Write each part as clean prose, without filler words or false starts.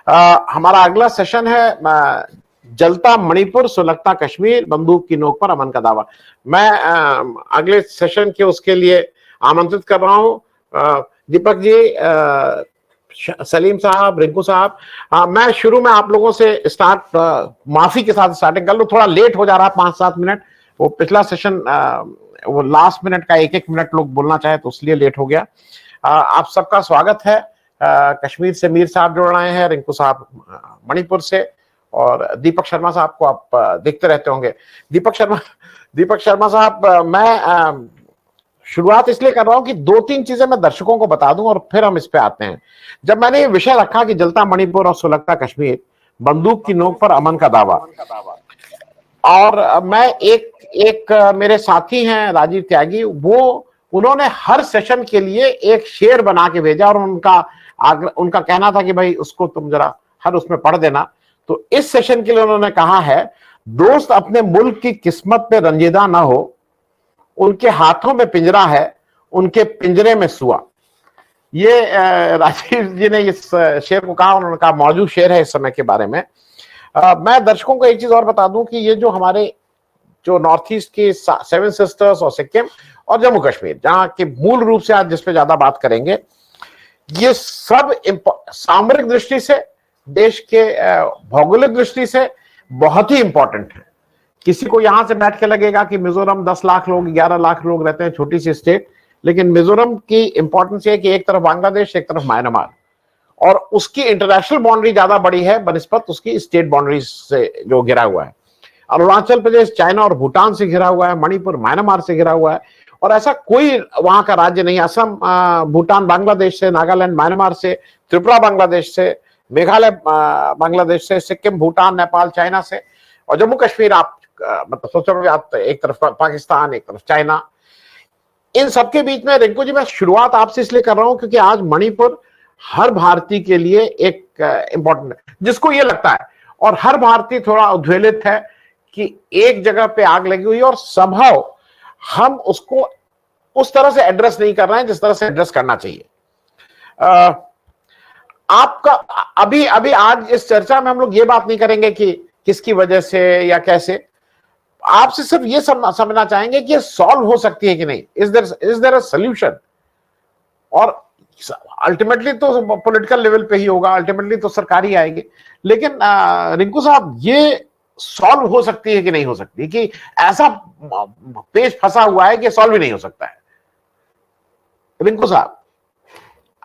हमारा अगला सेशन है जलता मणिपुर सुलगता कश्मीर, बंदूक की नोक पर अमन का दावा। मैं अगले सेशन के उसके लिए आमंत्रित कर रहा हूं दीपक जी, सलीम साहब, रिंकू साहब। मैं शुरू में आप लोगों से माफी के साथ स्टार्टिंग कर लूं, थोड़ा लेट हो जा रहा है 5-7 मिनट। वो पिछला सेशन वो लास्ट मिनट का 1-1 मिनट लोग बोलना चाहे तो इसलिए लेट हो गया। आप सबका स्वागत है। कश्मीर से मीर साहब जुड़ रहे हैं, रिंकू साहब मणिपुर से, और दीपक शर्मा साहब को आप देखते रहते होंगे। दीपक शर्मा साहब, मैं शुरुआत इसलिए कर रहा हूं कि 2-3 चीजें मैं दर्शकों को बता दूं और फिर हम इस पे आते हैं। जब मैंने ये विषय रखा कि जलता मणिपुर और सुलगता कश्मीर, बंदूक की नोक पर अमन का दावा, और मैं एक मेरे साथी हैं राजीव त्यागी, उन्होंने हर सेशन के लिए एक शेर बना के भेजा और उनका कहना था कि भाई उसको तुम जरा हर उसमें पढ़ देना। तो इस सेशन के लिए उन्होंने कहा है, दोस्त अपने मुल्क की किस्मत पे रंजीदा ना हो, उनके हाथों में पिंजरा है, उनके पिंजरे में सुआ। ये राजीव जी ने इस शेर को कहा, उन्होंने कहा मौजूद शेर है इस समय के बारे में। मैं दर्शकों को एक चीज और बता दूं कि ये जो नॉर्थ ईस्ट की 7 सिस्टर्स और सिक्किम और जम्मू कश्मीर, जहां के मूल रूप से आज जिस पे ज्यादा बात करेंगे, ये सब सामरिक दृष्टि से, देश के भौगोलिक दृष्टि से बहुत ही इंपॉर्टेंट है। किसी को यहां से बैठ के लगेगा कि मिजोरम 10 लाख लोग, 11 लाख लोग रहते हैं, छोटी सी स्टेट, लेकिन मिजोरम की इंपॉर्टेंस है कि एक तरफ बांग्लादेश, एक तरफ म्यांमार, और उसकी इंटरनेशनल बाउंड्री ज्यादा बड़ी है बनिस्बत उसकी स्टेट बाउंड्री से जो घिरा हुआ है। अरुणाचल प्रदेश चाइना और भूटान से घिरा हुआ है, मणिपुर म्यांमार से घिरा हुआ है, और ऐसा कोई वहां का राज्य नहीं। असम भूटान बांग्लादेश से, नागालैंड म्यांमार से, त्रिपुरा बांग्लादेश से, मेघालय बांग्लादेश से, सिक्किम भूटान नेपाल चाइना से, और जम्मू कश्मीर आप मतलब सोचोगे आप एक तरफ पाकिस्तान, एक तरफ चाइना। इन सबके बीच में रिंकू जी, मैं शुरुआत आपसे इसलिए कर रहा हूं क्योंकि आज मणिपुर हर भारतीय के लिए एक इंपॉर्टेंट है, जिसको ये लगता है, और हर भारतीय थोड़ा उद्वेलित है कि एक जगह पे आग लगी हुई है और संभव हम उसको उस तरह से एड्रेस नहीं कर रहे हैं जिस तरह से एड्रेस करना चाहिए। आपका अभी अभी आज इस चर्चा में हम लोग ये बात नहीं करेंगे कि किसकी वजह से या कैसे, आपसे सिर्फ ये समझना चाहेंगे कि ये सॉल्व हो सकती है कि नहीं, इज देयर अ सॉल्यूशन। और अल्टीमेटली तो पॉलिटिकल लेवल पे ही होगा, अल्टीमेटली तो सरकारी आएगी, लेकिन रिंकू साहब, ये सॉल्व हो सकती है कि नहीं हो सकती, कि ऐसा पेज फंसा हुआ है कि सॉल्व ही नहीं हो सकता है? रिंकू साहब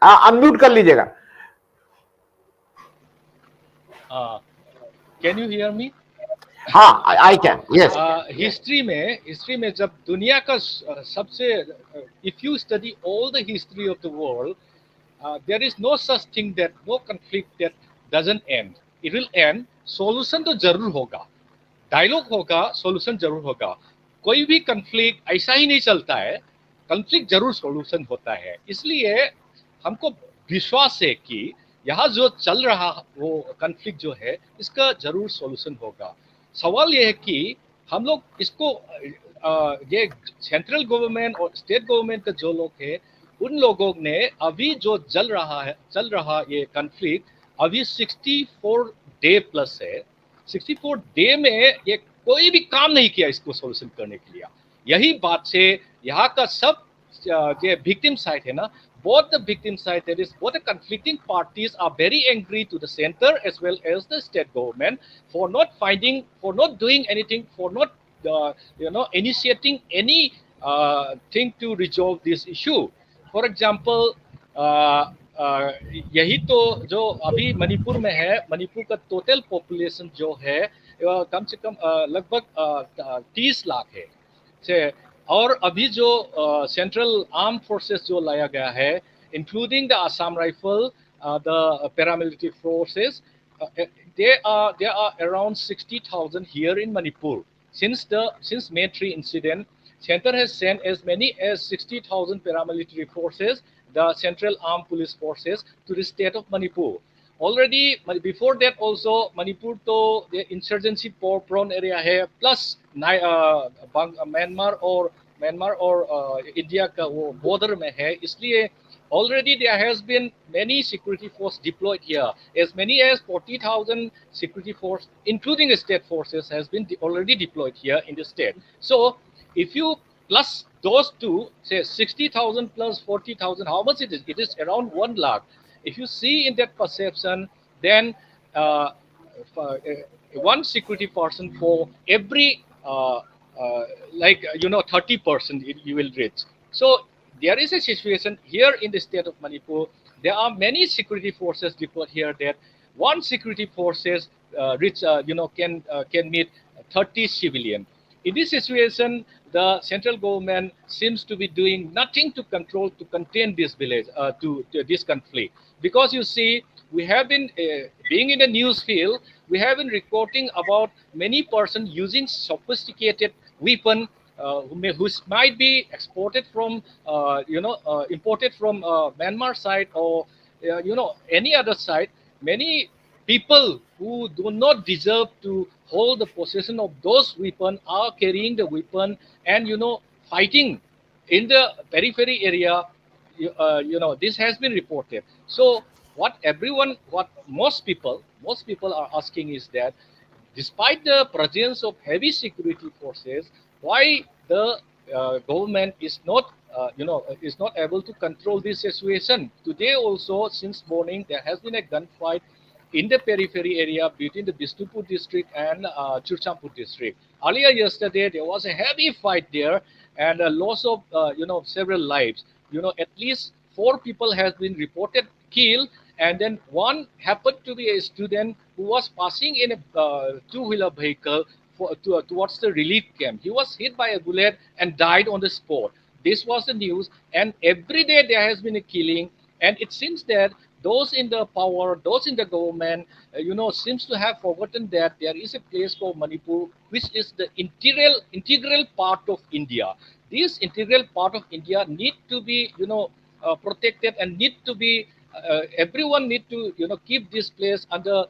अनम्यूट कर लीजिएगा। Can you hear me? हाँ, आई कैन, यस। हिस्ट्री में जब दुनिया का सबसे, if you study all the history of the world, there is no such thing that, no conflict that doesn't end. It will end, solution तो जरूर होगा, dialogue होगा, सॉल्यूशन जरूर होगा। कोई भी कॉन्फ्लिक्ट ऐसा ही नहीं चलता है, कॉन्फ्लिक्ट जरूर सॉल्यूशन होता है। इसलिए हमको विश्वास है कि यहाँ जो चल रहा वो कॉन्फ्लिक्ट जो है, इसका जरूर सॉल्यूशन होगा। सवाल ये है कि हम लोग इसको ये सेंट्रल गवर्नमेंट और स्टेट गवर्नमेंट के जो लोग हैं, उन लोगों ने अभी जो चल रहा ये कॉन्फ्लिक्ट अभी 64 डे प्लस है। 64 डे में ये कोई भी काम नहीं किया इसको सॉल्यूशन करने के लिए। यही बात से यहाँ का सब ये विक्टिम साइड है ना, both the victim side, that is both the conflicting parties are very angry to the center as well as the state government for not doing anything, for not initiating any thing to resolve this issue. For example, यही तो जो अभी मणिपुर में है, मणिपुर का total population जो है कम से कम लगभग 30 लाख है। और अभी जो सेंट्रल आर्म फोर्सेस जो लाया गया है, including the Assam rifle, the paramilitary forces, they are around 60,000 here in Manipur. Since May 3 incident, center has sent as many as 60,000 paramilitary forces, the central armed police forces, to the state of Manipur. Already before that also Manipur to the insurgency prone area है, plus Myanmar और India का वो border में है, इसलिए already there has been many security force deployed here. As many as 40,000 security force, including state forces, has been already deployed here in the state. So if you plus those two, say 60,000 plus 40,000, how much it is? It is around 1 lakh. If you see in that perception, then uh, one security person for every like 30% you will reach. So there is a situation here in the state of Manipur. There are many security forces deployed here. That one security forces reach can meet 30 civilian. In this situation, the central government seems to be doing nothing to control, to contain this village, to this conflict. Because you see, we have been being in the news field, we have been reporting about many persons using sophisticated weapon, which might be exported from, imported from Myanmar side, or any other side. Many people who do not deserve to hold the possession of those weapons are carrying the weapon and fighting in the periphery area. This has been reported. So what most people are asking is that, despite the presence of heavy security forces, why the government is not able to control this situation. Today also, since morning, there has been a gunfight in the periphery area between the Bishnupur district and Churchampur district. Earlier yesterday, there was a heavy fight there, and a loss of several lives. At least 4 people has been reported killed, and then one happened to be a student who was passing in a two-wheeler vehicle towards the relief camp. He was hit by a bullet and died on the spot. This was the news, and every day there has been a killing, and it seems that those in the power, those in the government, seems to have forgotten that there is a place called Manipur, which is the integral part of India. This integral part of India need to be, protected, and need to be, everyone need to, keep this place under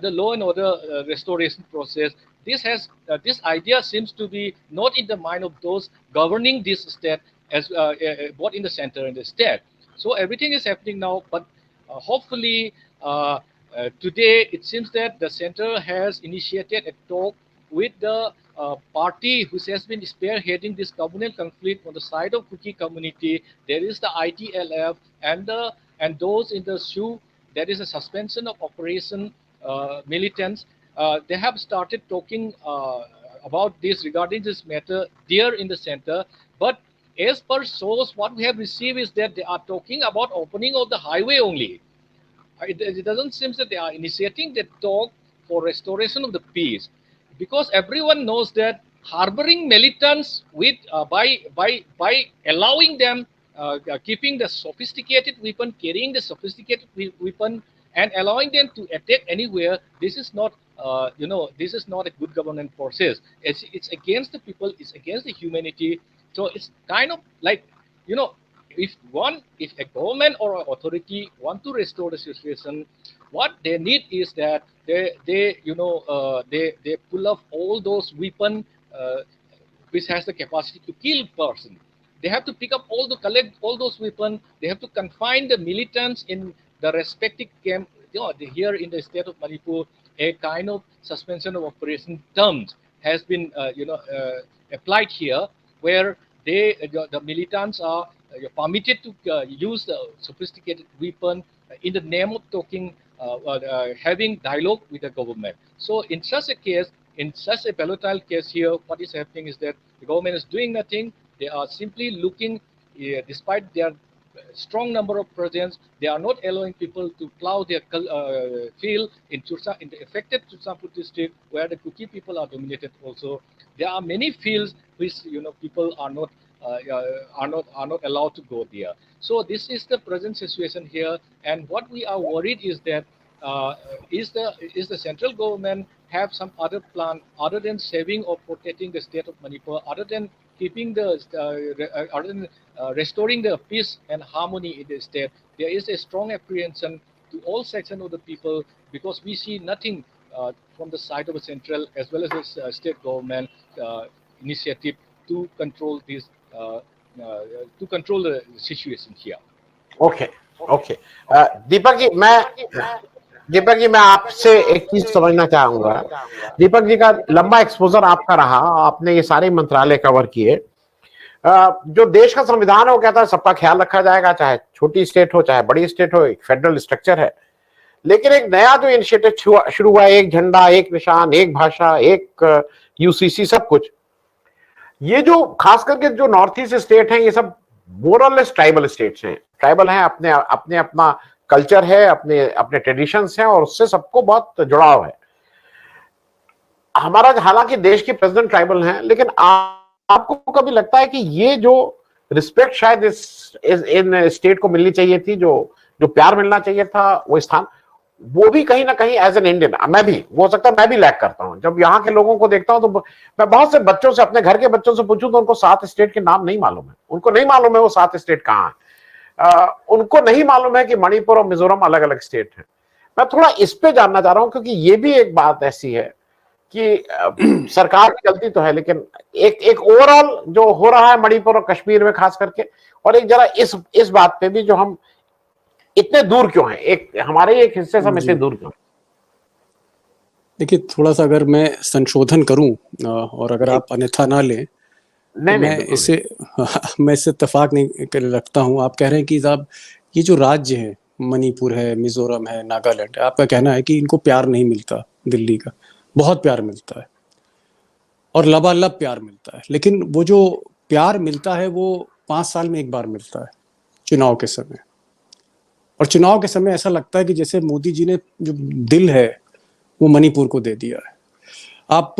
law and order restoration process. This idea seems to be not in the mind of those governing this state, as both in the center and the state. So everything is happening now, but hopefully today it seems that the center has initiated a talk with the party which has been spearheading this communal conflict on the side of Kuki community. There is the ITLF and those in the SHU. There is a suspension of operation militants. They have started talking about this, regarding this matter there in the center. But as per source, what we have received is that they are talking about opening of the highway only. It doesn't seem that they are initiating the talk for restoration of the peace, because everyone knows that harboring militants with by allowing them keeping the sophisticated weapon, carrying the sophisticated weapon, and allowing them to attack anywhere. This is not this is not a good governance process. It's against the people. It's against the humanity. So it's kind of like, you know if a government or an authority want to restore the situation, what they need is that they pull off all those weapons which has the capacity to kill person. They have to pick up collect all those weapons. They have to confine the militants in the respective camp. Here in the state of Manipur, a kind of suspension of operation terms has been applied here, where the militants are permitted to use the sophisticated weapon in the name of talking, having dialogue with the government. So in such a case, in such a volatile case here, what is happening is that the government is doing nothing. They are simply looking, despite their strong number of presence, they are not allowing people to plow their field in the affected Churchampur district, where the Kuki people are dominated. Also, there are many fields which people are not allowed to go there. So this is the present situation here, and what we are worried is that is the central government have some other plan other than saving or protecting the state of Manipur, other than keeping other than restoring the peace and harmony in the state. There is a strong apprehension to all sections of the people, because we see nothing from the side of the central as well as the state government initiative to control this, to control the situation here. Okay okay. Deepak ji मैं आपसे एक चीज समझना चाहूंगा। दीपक जी का लंबा exposure आपका रहा, आपने ये सारे मंत्रालय कवर किए। जो देश का संविधान है वो कहता है सबका ख्याल रखा जाएगा, चाहे छोटी स्टेट हो चाहे बड़ी स्टेट हो, एक फेडरल स्ट्रक्चर है। लेकिन एक नया जो इनिशिएटिव शुरू हुआ, एक झंडा एक निशान एक भाषा एक यूसीसी सब कुछ, ये जो खास करके जो नॉर्थ ईस्ट स्टेट हैं ये सब मोरलेस ट्राइबल स्टेट्स हैं। ट्राइबल हैं, अपने अपने अपना कल्चर है, अपने अपने ट्रेडिशंस हैं और उससे सबको बहुत जुड़ाव है। हमारा हालांकि देश के प्रेसिडेंट ट्राइबल हैं, लेकिन आपको कभी लगता है कि ये जो रिस्पेक्ट शायद इन स्टेट को मिलनी चाहिए थी, जो जो प्यार मिलना चाहिए था, वो स्थान, वो भी कहीं ना कहीं एज एन इंडियन मैं भी, हो सकता है मैं भी लैक करता हूं। जब यहाँ के लोगों को देखता हूं तो मैं बहुत से बच्चों से, अपने घर के बच्चों से पूछूं तो उनको 7 स्टेट के नाम नहीं मालूम है। उनको नहीं मालूम है वो 7 स्टेट कहाँ है। उनको नहीं मालूम है कि मणिपुर और मिजोरम अलग अलग स्टेट है। मैं थोड़ा इस पे जानना चाह रहा हूं, क्योंकि ये भी एक बात ऐसी है कि सरकार की गलती तो है, लेकिन एक ओवरऑल जो हो रहा है मणिपुर और कश्मीर में खास करके, और एक जरा इस बात पे भी जो हम इतने दूर क्यों हैं, एक हमारे एक हिस्से से हम इतने दूर क्यों हैं? देखिए, थोड़ा सा अगर मैं संशोधन करूं और अगर आप अन्यथा ना लें, नहीं, मैं इससे इत्तेफाक नहीं रखता हूं। आप कह रहे हैं कि साहब ये जो राज्य है, मणिपुर है, मिजोरम है, नागालैंड है, आपका कहना है कि इनको प्यार नहीं मिलता दिल्ली का। बहुत प्यार मिलता है और लबालब प्यार मिलता है, लेकिन वो जो प्यार मिलता है वो 5 साल में एक बार मिलता है, चुनाव के समय। और चुनाव के समय ऐसा लगता है कि जैसे मोदी जी ने जो दिल है वो मणिपुर को दे दिया है। आप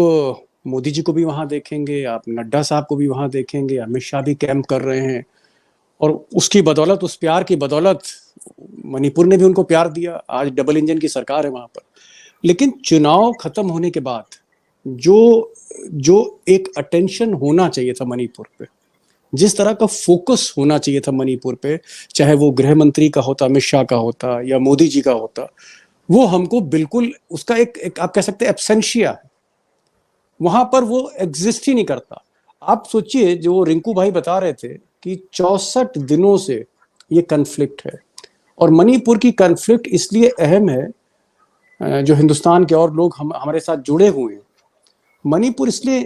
मोदी जी को भी वहां देखेंगे, आप नड्डा साहब को भी वहां देखेंगे, अमित शाह भी कैंप कर रहे हैं, और उसकी बदौलत, उस प्यार की बदौलत मणिपुर ने भी उनको प्यार दिया। आज डबल इंजन की सरकार है वहां पर। लेकिन चुनाव खत्म होने के बाद जो जो एक अटेंशन होना चाहिए था मणिपुर पे, जिस तरह का फोकस होना चाहिए था मणिपुर पे, चाहे वो गृह मंत्री का होता, अमित शाह का होता या मोदी जी का होता, वो हमको बिल्कुल उसका एक आप कह सकते हैं एब्सेंशिया है। वहां पर वो एग्जिस्ट ही नहीं करता। आप सोचिए, जो रिंकू भाई बता रहे थे कि 64 दिनों से ये कन्फ्लिक्ट है, और मणिपुर की कन्फ्लिक्ट इसलिए अहम है, जो हिंदुस्तान के और लोग हमारे साथ जुड़े हुए हैं, मणिपुर इसलिए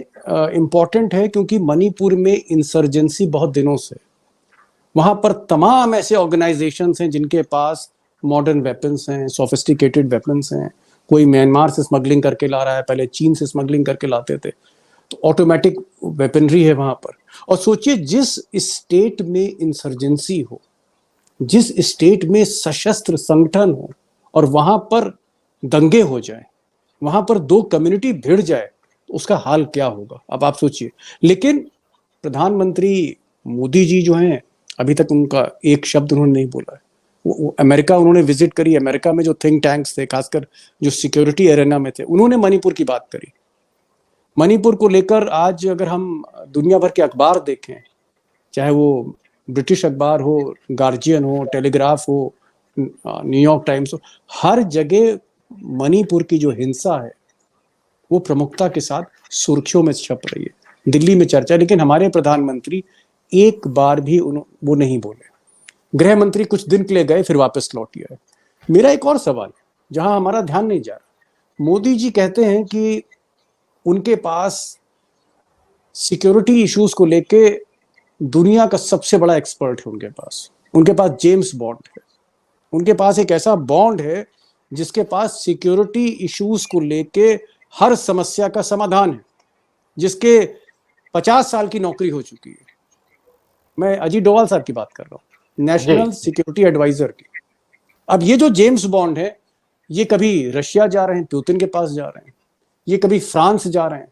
इम्पॉर्टेंट है क्योंकि मणिपुर में इंसर्जेंसी बहुत दिनों से, वहां पर तमाम ऐसे ऑर्गेनाइजेशंस हैं जिनके पास मॉडर्न वेपन्स हैं, सोफिस्टिकेटेड वेपन्स हैं। कोई म्यांमार से स्मगलिंग करके ला रहा है, पहले चीन से स्मगलिंग करके लाते थे, तो ऑटोमेटिक वेपनरी है वहां पर। और सोचिए, जिस स्टेट में इंसर्जेंसी हो, जिस स्टेट में सशस्त्र संगठन हो, और वहां पर दंगे हो जाए, वहां पर 2 कम्युनिटी भिड़ जाए, तो उसका हाल क्या होगा, अब आप सोचिए। लेकिन प्रधानमंत्री मोदी जी जो हैं, अभी तक उनका एक शब्द उन्होंने नहीं बोला है। वो अमेरिका उन्होंने विजिट करी, अमेरिका में जो थिंक टैंक्स थे, खासकर जो सिक्योरिटी एरेना में थे, उन्होंने मणिपुर की बात करी। मणिपुर को लेकर आज अगर हम दुनिया भर के अखबार देखें, चाहे वो ब्रिटिश अखबार हो, गार्जियन हो, टेलीग्राफ हो, न्यूयॉर्क टाइम्स हो, हर जगह मणिपुर की जो हिंसा है वो प्रमुखता के साथ सुर्खियों में छप रही है, दिल्ली में चर्चा। लेकिन हमारे प्रधानमंत्री एक बार भी वो नहीं बोले। गृह मंत्री कुछ दिन के लिए गए, फिर वापस लौट आए। मेरा एक और सवाल है जहां हमारा ध्यान नहीं जा रहा। मोदी जी कहते हैं कि उनके पास सिक्योरिटी इश्यूज को लेके दुनिया का सबसे बड़ा एक्सपर्ट है उनके पास जेम्स बॉन्ड है। उनके पास एक ऐसा बॉन्ड है जिसके पास सिक्योरिटी इश्यूज को लेके हर समस्या का समाधान है, जिसके 50 साल की नौकरी हो चुकी है। मैं अजीत डोवाल साहब की बात कर रहा हूँ, नेशनल सिक्योरिटी एडवाइजर की। अब ये जो जेम्स बॉन्ड है, ये कभी रशिया जा रहे हैं, पुतिन के पास जा रहे हैं, ये कभी फ्रांस जा रहे हैं,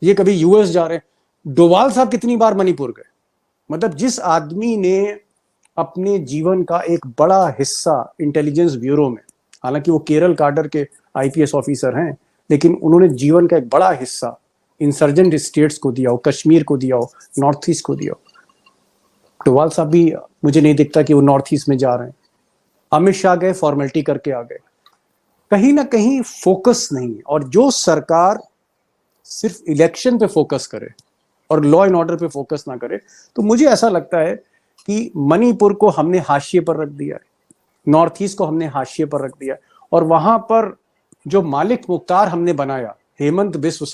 ये कभी यूएस जा रहे हैं। डोवाल साहब कितनी बार मणिपुर गए? मतलब जिस आदमी ने अपने जीवन का एक बड़ा हिस्सा इंटेलिजेंस ब्यूरो में, हालांकि वो केरल काडर के आईपीएस ऑफिसर हैं, लेकिन उन्होंने जीवन का एक बड़ा हिस्सा इंसर्जेंट स्टेट्स को दिया हो, कश्मीर को दिया हो, नॉर्थ ईस्ट को दिया हो। डोवाल साहब भी मुझे नहीं दिखता कि वो नॉर्थ ईस्ट में जा रहे हैं। अमित शाह गए, फॉर्मेलिटी करके आ गए। कहीं ना कहीं फोकस नहीं है। और जो सरकार सिर्फ इलेक्शन पे फोकस करे और लॉ एंड ऑर्डर पे फोकस ना करे, तो मुझे ऐसा लगता है कि मणिपुर को हमने हाशिए पर रख दिया है, नॉर्थ ईस्ट को हमने हाशिए पर रख दिया, और वहां पर जो मालिक मुख्तार हमने बनाया, हेमंत बिस्व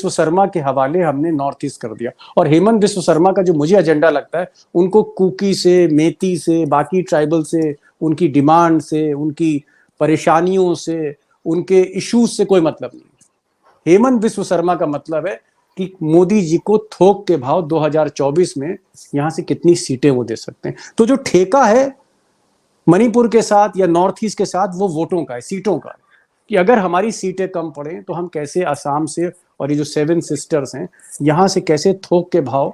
शर्मा के हवाले हमने नॉर्थ ईस्ट कर दिया। और हेमंत बिस्व शर्मा का जो मुझे एजेंडा लगता है, उनको कुकी से, मेती से, बाकी ट्राइबल से, उनकी डिमांड से, उनकी परेशानियों से, उनके इश्यूज से कोई मतलब नहीं। हेमंत बिस्व शर्मा का मतलब है कि मोदी जी को थोक के भाव 2024 में यहां से कितनी सीटें वो दे सकते हैं। तो जो ठेका है मणिपुर के साथ या नॉर्थ ईस्ट के साथ, वो वोटों का है, सीटों का है, कि अगर हमारी सीटें कम पड़े तो हम कैसे असम से और ये जो 7 सिस्टर्स हैं यहां से कैसे थोक के भाव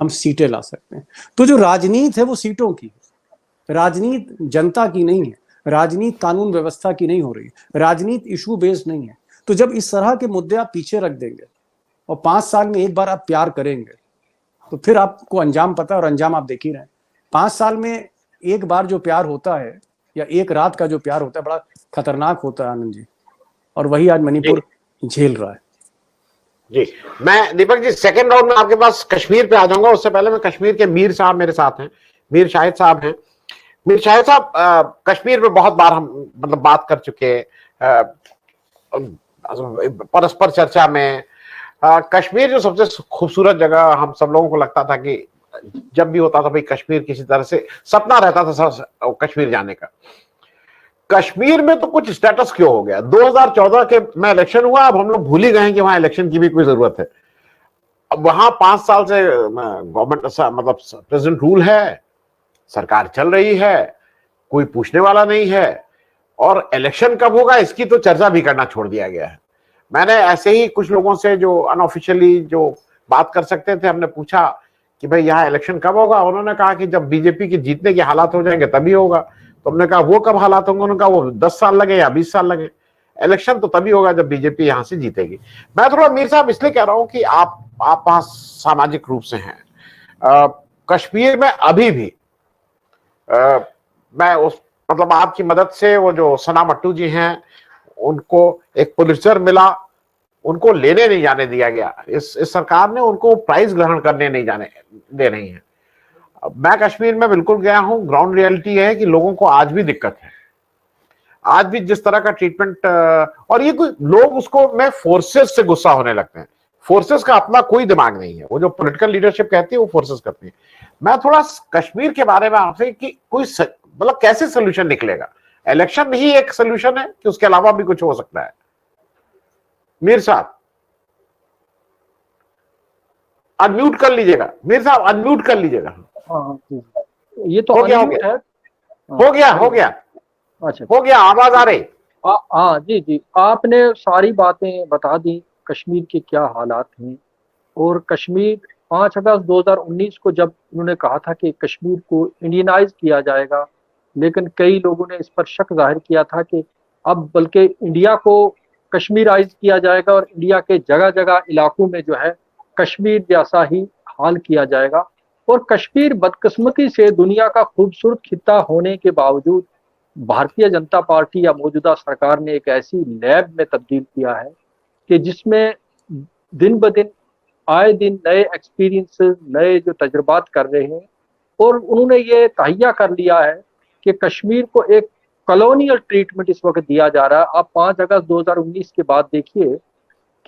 हम सीटें ला सकते हैं। तो जो राजनीति है वो सीटों की है, राजनीति जनता की नहीं है, राजनीति कानून व्यवस्था की नहीं हो रही, राजनीति इशू बेस्ड नहीं है। तो जब इस तरह के मुद्दे आप पीछे रख देंगे और 5 साल में एक बार आप प्यार करेंगे, तो फिर आपको अंजाम पता है, और अंजाम आप देख ही रहे हैं। 5 साल में एक बार जो प्यार होता है या एक रात का जो प्यार होता है, बड़ा खतरनाक होता है आनंद जी, और वही आज मणिपुर झेल रहा है। जी, मैं दीपक जी सेकंड राउंड में आपके पास कश्मीर पे आ जाऊंगा। उससे पहले मैं कश्मीर के मीर साहब मेरे साथ हैं, मीर शाहिद साहब हैं। मीर शाहिद साहब, कश्मीर में बहुत बार हम मतलब बात कर चुके परस्पर चर्चा में। कश्मीर जो सबसे खूबसूरत जगह हम सब लोगों को लगता था कि जब भी होता था भाई कश्मीर, किसी तरह से सपना रहता था कश्मीर जाने का। कश्मीर में तो कुछ स्टेटस क्यों हो गया? 2014 के में इलेक्शन हुआ, अब हम लोग भूल ही गए हैं कि वहां इलेक्शन की भी कोई जरूरत है। अब वहां 5 साल से गवर्नमेंट मतलब प्रेसिडेंट रूल है, सरकार चल रही है, कोई पूछने वाला नहीं है, और इलेक्शन कब होगा इसकी तो चर्चा भी करना छोड़ दिया गया है। मैंने ऐसे ही कुछ लोगों से जो अनऑफिशियली जो बात कर सकते थे, हमने पूछा कि भाई यहाँ इलेक्शन कब होगा? उन्होंने कहा कि जब बीजेपी के जीतने के हालात हो जाएंगे तभी होगा। तो हमने कहा वो कब हालात होंगे? उन्होंने कहा वो 10 साल लगे या 20 साल लगे, इलेक्शन तो तभी होगा जब बीजेपी यहां से जीतेगी। मैं थोड़ा मीर साहब इसलिए कह रहा हूं कि आप वहां सामाजिक रूप से हैं। कश्मीर में अभी भी मैं उस मतलब आपकी मदद से वो जो सना मट्टू जी हैं, उनको एक पुलिसर मिला, उनको लेने नहीं जाने दिया गया। इस सरकार ने उनको प्राइज ग्रहण करने नहीं जाने दे रही है। मैं कश्मीर में बिल्कुल गया हूं, ग्राउंड रियलिटी है कि लोगों को आज भी दिक्कत है, आज भी जिस तरह का ट्रीटमेंट, और ये कोई लोग उसको में फोर्सेस से गुस्सा होने लगते हैं। फोर्सेस का अपना कोई दिमाग नहीं है, वो जो पॉलिटिकल लीडरशिप कहती है वो फोर्सेस करती है। मैं थोड़ा कश्मीर के बारे में आपसे कि कोई मतलब कैसे सोल्यूशन निकलेगा? इलेक्शन ही एक सोल्यूशन है कि उसके अलावा भी कुछ हो सकता है? मीर साहब अनम्यूट कर लीजिएगा, मीर साहब अनम्यूट कर लीजिएगा। हाँ, ये तो हो गया अच्छा, हो गया, आवाज आ रही? हाँ जी जी, आपने सारी बातें बता दी कश्मीर के क्या हालात हैं। और कश्मीर 5 अगस्त 2019 को जब उन्होंने कहा था कि कश्मीर को इंडियनाइज किया जाएगा, लेकिन कई लोगों ने इस पर शक जाहिर किया था कि अब बल्कि इंडिया को कश्मीराइज किया जाएगा और इंडिया के जगह जगह इलाकों में जो है कश्मीर जैसा ही हाल किया जाएगा। और कश्मीर बदकिस्मती से दुनिया का खूबसूरत खित्ता होने के बावजूद भारतीय जनता पार्टी या मौजूदा सरकार ने एक ऐसी लैब में तब्दील किया है कि जिसमें दिन ब दिन आए दिन नए एक्सपीरियंसेस, नए जो तजुर्बात कर रहे हैं। और उन्होंने ये तहैया कर लिया है कि कश्मीर को एक कॉलोनियल ट्रीटमेंट इस वक्त दिया जा रहा है। आप 5 अगस्त 2019 के बाद देखिए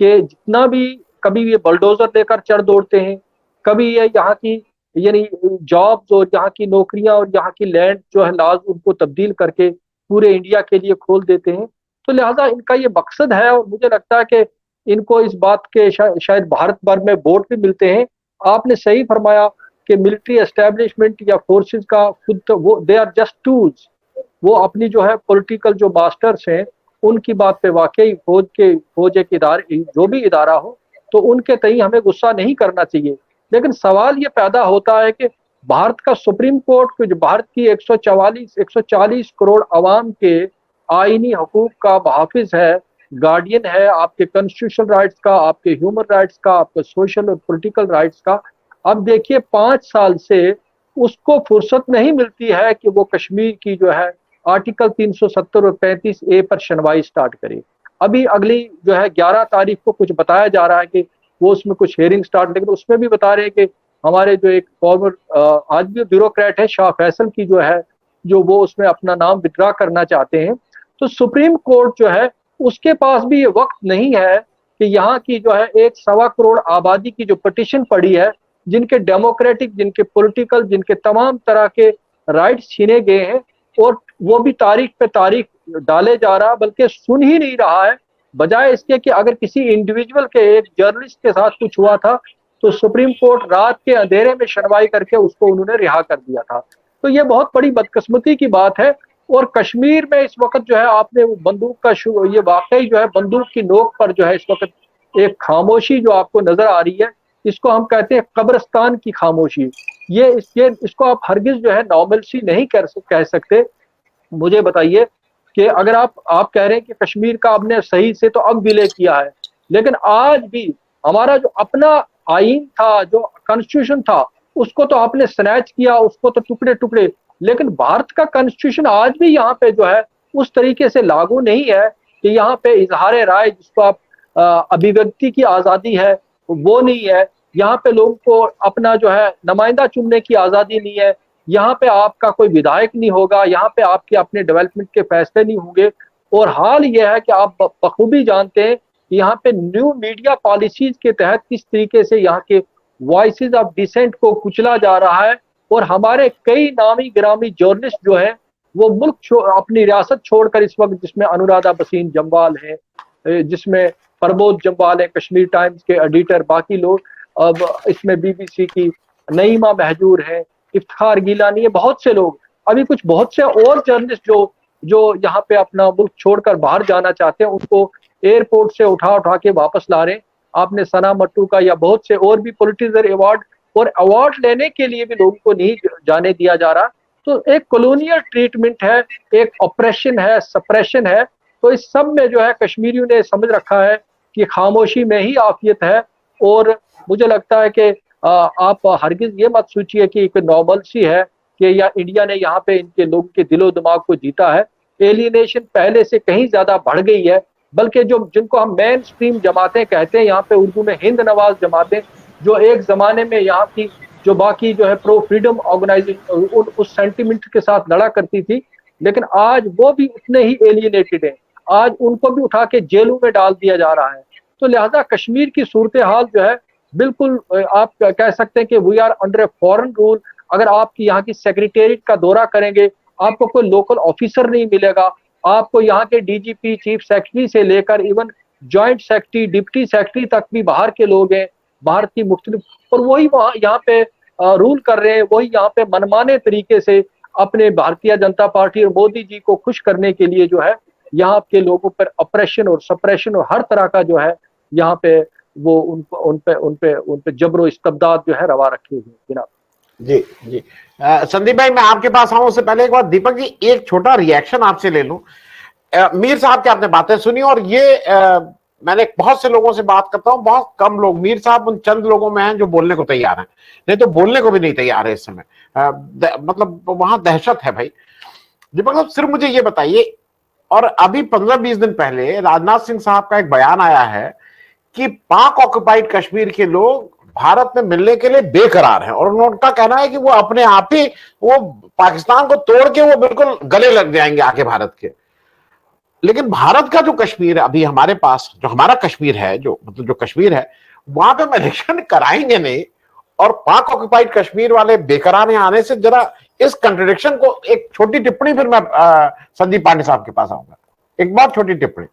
कि जितना भी कभी ये बलडोजर लेकर चढ़ दौड़ते हैं, कभी ये यहाँ की यानी जॉब्स और यहाँ की नौकरियां और यहाँ की लैंड जो है लाज उनको तब्दील करके पूरे इंडिया के लिए खोल देते हैं। तो लिहाजा इनका ये मकसद है, और मुझे लगता है कि इनको इस बात के शायद भारत भर में वोट भी मिलते हैं। आपने सही फरमाया कि मिलिट्री एस्टेब्लिशमेंट या फोर्सेस का खुद तो वो दे आर जस्ट टूल्स, वो अपनी जो है पॉलिटिकल जो मास्टर्स हैं उनकी बात पे वाकई फौज एक इदारे जो भी इदारा हो तो उनके तई हमें गुस्सा नहीं करना चाहिए। लेकिन सवाल ये पैदा होता है कि भारत का सुप्रीम कोर्ट जो भारत की 140 करोड़ अवाम के आईनी हकूक का मुहाफिज है, गार्डियन है, आपके कॉन्स्टिट्यूशनल राइट्स का, आपके ह्यूमन राइट्स का, आपके सोशल और पॉलिटिकल राइट्स का। अब देखिए 5 साल से उसको फुर्सत नहीं मिलती है कि वो कश्मीर की जो है आर्टिकल 370 और 35A पर सुनवाई स्टार्ट करे। अभी अगली जो है 11 तारीख को कुछ बताया जा रहा है कि वो उसमें कुछ हेयरिंग स्टार्ट, लेकिन उसमें भी बता रहे हैं कि हमारे जो एक फॉर्मर आज भी ब्यूरोक्रेट है शाह फैसल की जो है, जो वो उसमें अपना नाम विड्रा करना चाहते हैं। तो सुप्रीम कोर्ट जो है उसके पास भी ये वक्त नहीं है कि यहाँ की जो है 1.25 करोड़ आबादी की जो पिटिशन पड़ी है, जिनके डेमोक्रेटिक, जिनके पॉलिटिकल, जिनके तमाम तरह के राइट्स छीने गए हैं, और वो भी तारीख पे तारीख डाले जा रहा, बल्कि सुन ही नहीं रहा है। बजाय इसके कि अगर किसी इंडिविजुअल के, एक जर्नलिस्ट के साथ कुछ हुआ था, तो सुप्रीम कोर्ट रात के अंधेरे में सुनवाई करके उसको उन्होंने रिहा कर दिया था। तो ये बहुत बड़ी बदकिस्मती की बात है। और कश्मीर में इस वक्त जो है आपने वो बंदूक का ये वाकई जो है बंदूक की नोक पर जो है इस वक्त एक खामोशी जो आपको नजर आ रही है, इसको हम कहते हैं कब्रिस्तान की खामोशी। ये इसको आप हरगिज जो है नॉर्मलसी नहीं कह सकते। मुझे बताइए कि अगर आप कह रहे हैं कि कश्मीर का आपने सही से तो अब विलय किया है, लेकिन आज भी हमारा जो अपना आईन था, जो कॉन्स्टिट्यूशन था, उसको तो आपने स्नैच किया, उसको तो टुकड़े टुकड़े। लेकिन भारत का कॉन्स्टिट्यूशन आज भी यहाँ पे जो है उस तरीके से लागू नहीं है कि यहाँ पे इजहार राय, जिसको आप अभिव्यक्ति की आजादी है, वो नहीं है। यहाँ पे लोगों को अपना जो है नुमाइंदा चुनने की आजादी नहीं है। यहाँ पे आपका कोई विधायक नहीं होगा, यहाँ पे आपके अपने डेवलपमेंट के फैसले नहीं होंगे। और हाल यह है कि आप बखूबी जानते हैं कि यहाँ पे न्यू मीडिया पॉलिसीज के तहत किस तरीके से यहाँ के वॉइसेस ऑफ डिसेंट को कुचला जा रहा है। और हमारे कई नामी गिरामी जर्नलिस्ट जो है वो मुल्क अपनी रियासत छोड़कर इस वक्त, जिसमें अनुराधा भसीन जम्वाल है, जिसमें प्रमोद जम्वाल है कश्मीर टाइम्स के एडिटर, बाकी लोग, अब इसमें बीबीसी की नईमा महजूर है, इफ्तिखार गिलानी है, बहुत से लोग, अभी कुछ बहुत से और जर्नलिस्ट जो यहाँ पे अपना मुल्क छोड़कर बाहर जाना चाहते हैं, उनको एयरपोर्ट से उठा के वापस ला रहे हैं। आपने सना मट्टू का या बहुत से और भी पॉलिटिशियन अवार्ड, और अवार्ड लेने के लिए भी लोगों को नहीं जाने दिया जा रहा। तो एक कॉलोनियल ट्रीटमेंट है, एक ऑपरेशन है, सप्रेशन है। तो इस सब में जो है कश्मीरियों ने समझ रखा है कि खामोशी में ही आफियत है। और मुझे लगता है कि आप हरगिज ये मत सोचिए कि एक नॉर्मल सी है कि या इंडिया ने यहाँ पे इनके लोगों के दिलो दिमाग को जीता है। एलियनेशन पहले से कहीं ज्यादा बढ़ गई है, बल्कि जिनको हम मेन स्ट्रीम जमातें कहते हैं, यहाँ पे उर्दू में हिंद नवाज जमातें, जो एक जमाने में यहाँ की जो बाकी जो है प्रो फ्रीडम ऑर्गेनाइजेशन उस सेंटिमेंट के साथ लड़ा करती थी, लेकिन आज वो भी उतने ही एलियनेटेड हैं। आज उनको भी उठा के जेलों में डाल दिया जा रहा है। तो लिहाजा कश्मीर की सूरत हाल जो है बिल्कुल आप कह सकते हैं कि we are under a foreign rule. अगर आपकी यहाँ की सेक्रेटेरिएट का दौरा करेंगे, आपको कोई लोकल ऑफिसर नहीं मिलेगा। आपको यहाँ के डीजीपी, चीफ सेक्रेटरी से लेकर even joint secretary, deputy secretary तक भी बाहर के लोग हैं, भारत की मुख्तलिफ, और वही वहाँ यहाँ पे रूल कर रहे हैं। वही यहाँ पे मनमाने तरीके से अपने भारतीय जनता पार्टी और मोदी जी को खुश करने के लिए जो है यहाँ के लोगों पर ऑपरेशन और सप्रेशन और हर तरह का जो है यहाँ पे वो उन पे जबरो इस्तबदाद जो है रवा रखे हुए जनाब। जी जी संदीप भाई, मैं आपके पास आऊं उससे पहले एक बार दीपक जी एक छोटा रिएक्शन आपसे ले लूं। मीर साहब की आपने बातें सुनी, और ये मैंने बहुत से लोगों से बात करता हूं, बहुत कम लोग, मीर साहब उन चंद लोगों में हैं जो बोलने को तैयार हैं, नहीं तो बोलने को भी नहीं तैयार है इस समय। मतलब वहां दहशत है भाई। दीपक साहब सिर्फ मुझे ये बताइए, और अभी 15-20 दिन पहले राजनाथ सिंह साहब का एक बयान आया है कि पाक ऑक्युपाइड कश्मीर के लोग भारत में मिलने के लिए बेकरार हैं, और उनका कहना है कि वो अपने आप ही वो पाकिस्तान को तोड़ के वो बिल्कुल गले लग जाएंगे आके भारत के। लेकिन भारत का जो कश्मीर है अभी हमारे पास, जो हमारा कश्मीर है, जो मतलब जो कश्मीर है, वहां पे हम इलेक्शन कराएंगे नहीं, और पाक ऑक्युपाइड कश्मीर वाले बेकरार यहाँ आने से जरा इस कंट्रडिक्शन को एक छोटी टिप्पणी, फिर मैं संदीप पांडे साहब के पास आऊंगा। एक बार छोटी टिप्पणी।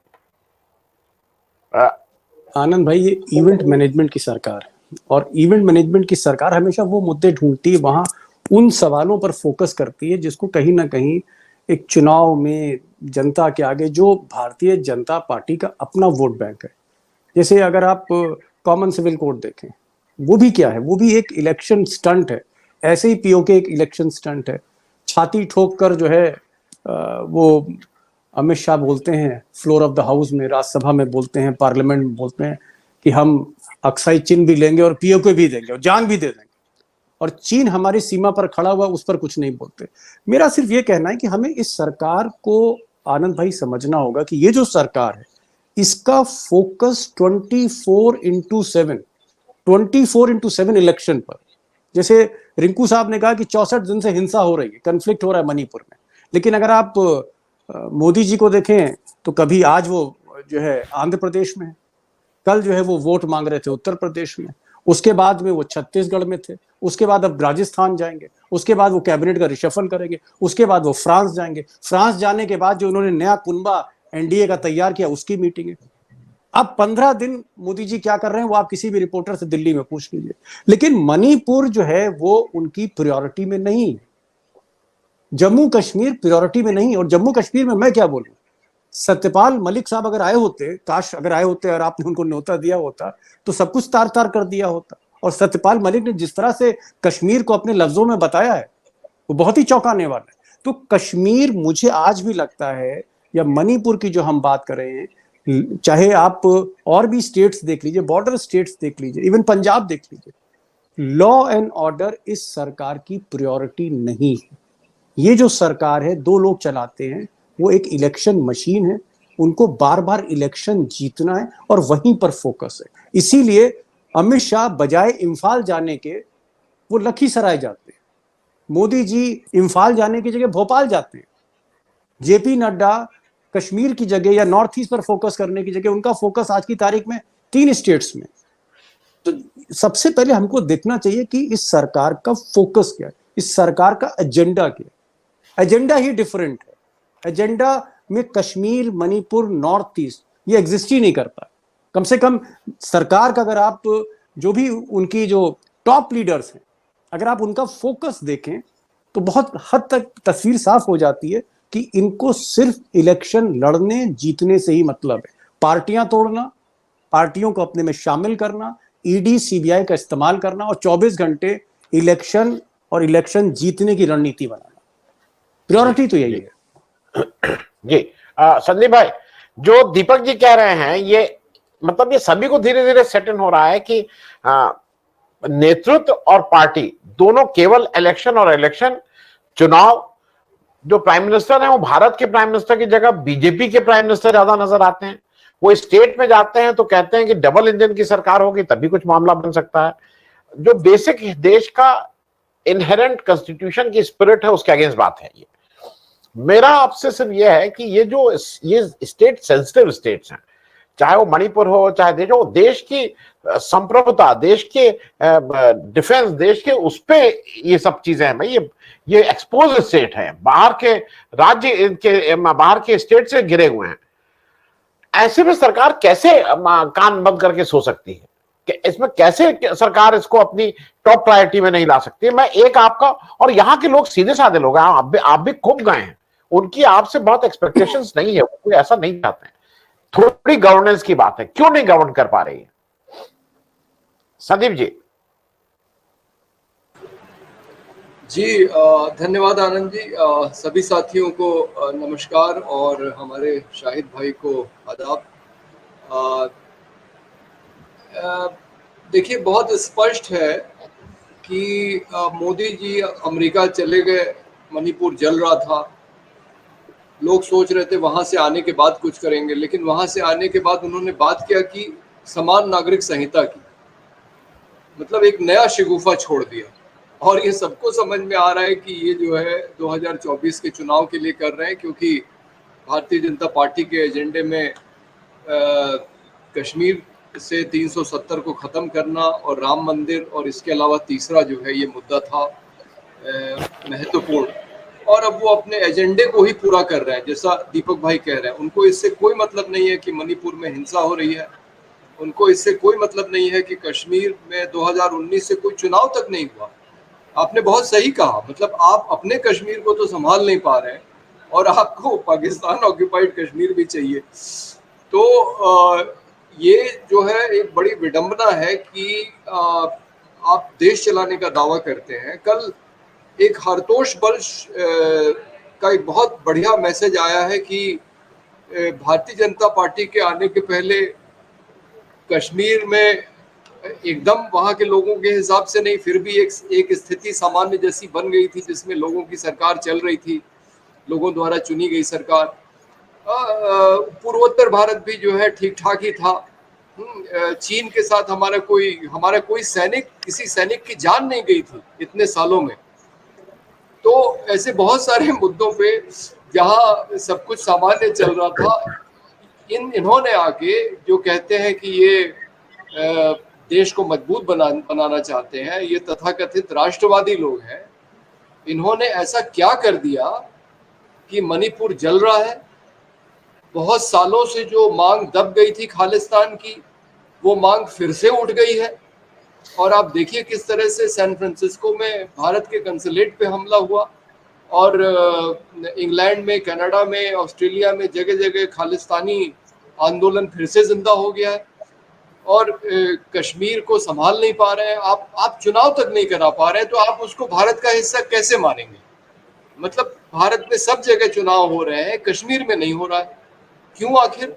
आनंद भाई, ये इवेंट मैनेजमेंट की सरकार है, और इवेंट मैनेजमेंट की सरकार हमेशा वो मुद्दे ढूंढती है, वहां उन सवालों पर फोकस करती है जिसको कहीं ना कहीं एक चुनाव में जनता के आगे, जो भारतीय जनता पार्टी का अपना वोट बैंक है। जैसे अगर आप कॉमन सिविल कोड देखें, वो भी क्या है, वो भी एक इलेक्शन स्टंट है। ऐसे ही पीओके एक इलेक्शन स्टंट है। छाती ठोक कर जो है वो अमित शाह बोलते हैं फ्लोर ऑफ द हाउस में, राज्यसभा में बोलते हैं, पार्लियामेंट में बोलते हैं कि हम अक्साई चिन्ह भी लेंगे और पीओके भी देंगे और जान भी दे देंगे, और चीन हमारी सीमा पर खड़ा हुआ उस पर कुछ नहीं बोलते। मेरा सिर्फ ये कहना है कि हमें इस सरकार को, आनंद भाई, समझना होगा कि ये जो सरकार है इसका फोकस 24/7 इलेक्शन पर, जैसे रिंकू साहब ने कहा कि 64 दिन से हिंसा हो रही है, कन्फ्लिक्ट हो रहा है मणिपुर में, लेकिन अगर आप मोदी जी को देखें तो कभी आज वो जो है आंध्र प्रदेश में, कल जो है वो वोट मांग रहे थे उत्तर प्रदेश में, उसके बाद में वो छत्तीसगढ़ में थे, उसके बाद अब राजस्थान जाएंगे, उसके बाद वो कैबिनेट का रिशफल करेंगे, उसके बाद वो फ्रांस जाएंगे, फ्रांस जाने के बाद जो उन्होंने नया कुनबा एनडीए का तैयार किया उसकी मीटिंग है। अब 15 दिन मोदी जी क्या कर रहे हैं वो आप किसी भी रिपोर्टर से दिल्ली में पूछ लीजिए, लेकिन मणिपुर जो है वो उनकी प्रायोरिटी में नहीं है, जम्मू कश्मीर प्रायोरिटी में नहीं। और जम्मू कश्मीर में मैं क्या बोलूं, सत्यपाल मलिक साहब अगर आए होते, काश अगर आए होते और आपने उनको न्योता दिया होता तो सब कुछ तार तार कर दिया होता। और सत्यपाल मलिक ने जिस तरह से कश्मीर को अपने लफ्जों में बताया है वो बहुत ही चौंकाने वाला है। तो कश्मीर मुझे आज भी लगता है, या मणिपुर की जो हम बात कर रहे हैं, चाहे आप और भी स्टेट्स देख लीजिए, बॉर्डर स्टेट्स देख लीजिए, इवन पंजाब देख लीजिए, लॉ एंड ऑर्डर इस सरकार की प्रायोरिटी नहीं है। ये जो सरकार है, दो लोग चलाते हैं, वो एक इलेक्शन मशीन है, उनको बार बार इलेक्शन जीतना है और वहीं पर फोकस है। इसीलिए अमित शाह बजाय इम्फाल जाने के वो लखीसराय जाते हैं, मोदी जी इम्फाल जाने की जगह भोपाल जाते हैं, जेपी नड्डा कश्मीर की जगह या नॉर्थ ईस्ट पर फोकस करने की जगह उनका फोकस आज की तारीख में 3 स्टेट्स में। तो सबसे पहले हमको देखना चाहिए कि इस सरकार का फोकस क्या है, इस सरकार का एजेंडा क्या है। एजेंडा ही डिफरेंट है। एजेंडा में कश्मीर, मणिपुर, नॉर्थ ईस्ट ये एग्जिस्ट ही नहीं करता। कम से कम सरकार का अगर आप जो भी उनकी जो टॉप लीडर्स हैं, अगर आप उनका फोकस देखें तो बहुत हद तक तस्वीर साफ हो जाती है कि इनको सिर्फ इलेक्शन लड़ने जीतने से ही मतलब है। पार्टियां तोड़ना, पार्टियों को अपने में शामिल करना, ईडी सीबीआई का इस्तेमाल करना और 24 घंटे इलेक्शन और इलेक्शन जीतने की रणनीति बनाना, प्रायोरिटी तो यही है। जी संदीप भाई, जो दीपक जी कह रहे हैं ये मतलब ये सभी को धीरे धीरे सेट इन हो रहा है कि नेतृत्व और पार्टी दोनों केवल इलेक्शन और इलेक्शन चुनाव, जो प्राइम मिनिस्टर हैं वो भारत के प्राइम मिनिस्टर की जगह बीजेपी के प्राइम मिनिस्टर ज्यादा नजर आते हैं। वो स्टेट में जाते हैं तो कहते हैं कि डबल इंजन की सरकार होगी तभी कुछ मामला बन सकता है। जो बेसिक देश का इनहेरेंट कॉन्स्टिट्यूशन की स्पिरिट है उसके अगेंस्ट बात है। ये मेरा आपसे सिर्फ यह है कि ये स्टेट सेंसिटिव स्टेट्स हैं, चाहे वो मणिपुर हो, चाहे देश की संप्रभुता, देश के डिफेंस, देश के उस पे ये सब चीजें हैं भाई। ये एक्सपोज स्टेट है, बाहर के राज्य के बाहर के स्टेट से घिरे हुए हैं। ऐसे में सरकार कैसे कान बंद करके सो सकती है कि इसमें कैसे सरकार इसको अपनी टॉप प्रायोरिटी में नहीं ला सकती। मैं एक आपका, और यहाँ के लोग सीधे साधे लोग हैं, आप भी खूब गए हैं, उनकी आपसे बहुत एक्सपेक्टेशंस नहीं है, कोई ऐसा नहीं चाहते हैं। थोड़ी गवर्नेंस की बात है, क्यों नहीं गवर्न कर पा रही है संदीप जी? जी धन्यवाद आनंद जी। सभी साथियों को नमस्कार और हमारे शाहिद भाई को आदाब। देखिए, बहुत स्पष्ट है कि मोदी जी अमेरिका चले गए, मणिपुर जल रहा था, लोग सोच रहे थे वहां से आने के बाद कुछ करेंगे, लेकिन वहां से आने के बाद उन्होंने बात किया कि समान नागरिक संहिता की, मतलब एक नया शगुफा छोड़ दिया। और ये सबको समझ में आ रहा है कि ये जो है 2024 के चुनाव के लिए कर रहे हैं, क्योंकि भारतीय जनता पार्टी के एजेंडे में कश्मीर से 370 को ख़त्म करना और राम मंदिर और इसके अलावा तीसरा जो है ये मुद्दा था महत्वपूर्ण, और अब वो अपने एजेंडे को ही पूरा कर रहे हैं। जैसा दीपक भाई कह रहे हैं, उनको इससे कोई मतलब नहीं है कि मणिपुर में हिंसा हो रही है, उनको इससे कोई मतलब नहीं है कि कश्मीर में 2019 से कोई चुनाव तक नहीं हुआ। आपने बहुत सही कहा, मतलब आप अपने कश्मीर को तो संभाल नहीं पा रहे हैं और आपको पाकिस्तान ऑक्यूपाइड कश्मीर भी चाहिए। तो ये जो है एक बड़ी विडंबना है कि आप देश चलाने का दावा करते हैं। कल एक हरतोष बल्श का एक बहुत बढ़िया मैसेज आया है कि भारतीय जनता पार्टी के आने के पहले कश्मीर में एकदम वहां के लोगों के हिसाब से नहीं, फिर भी एक स्थिति सामान्य जैसी बन गई थी, जिसमें लोगों की सरकार चल रही थी, लोगों द्वारा चुनी गई सरकार। पूर्वोत्तर भारत भी जो है ठीक ठाक ही था, चीन के साथ हमारा कोई सैनिक, किसी सैनिक की जान नहीं गई थी इतने सालों में। तो ऐसे बहुत सारे मुद्दों पे जहां सब कुछ सामान्य चल रहा था, इन्होंने आके जो कहते हैं कि ये देश को मजबूत बनाना चाहते हैं, ये तथाकथित राष्ट्रवादी लोग हैं, इन्होंने ऐसा क्या कर दिया कि मणिपुर जल रहा है। बहुत सालों से जो मांग दब गई थी खालिस्तान की, वो मांग फिर से उठ गई है। और आप देखिए किस तरह से सैन फ्रांसिस्को में भारत के कंसुलेट पे हमला हुआ, और इंग्लैंड में, कनाडा में, ऑस्ट्रेलिया में जगह जगह खालिस्तानी आंदोलन फिर से जिंदा हो गया है। और कश्मीर को संभाल नहीं पा रहे हैं आप चुनाव तक नहीं करा पा रहे हैं, तो आप उसको भारत का हिस्सा कैसे मानेंगे? मतलब भारत में सब जगह चुनाव हो रहे हैं, कश्मीर में नहीं हो रहा है, क्यों आखिर?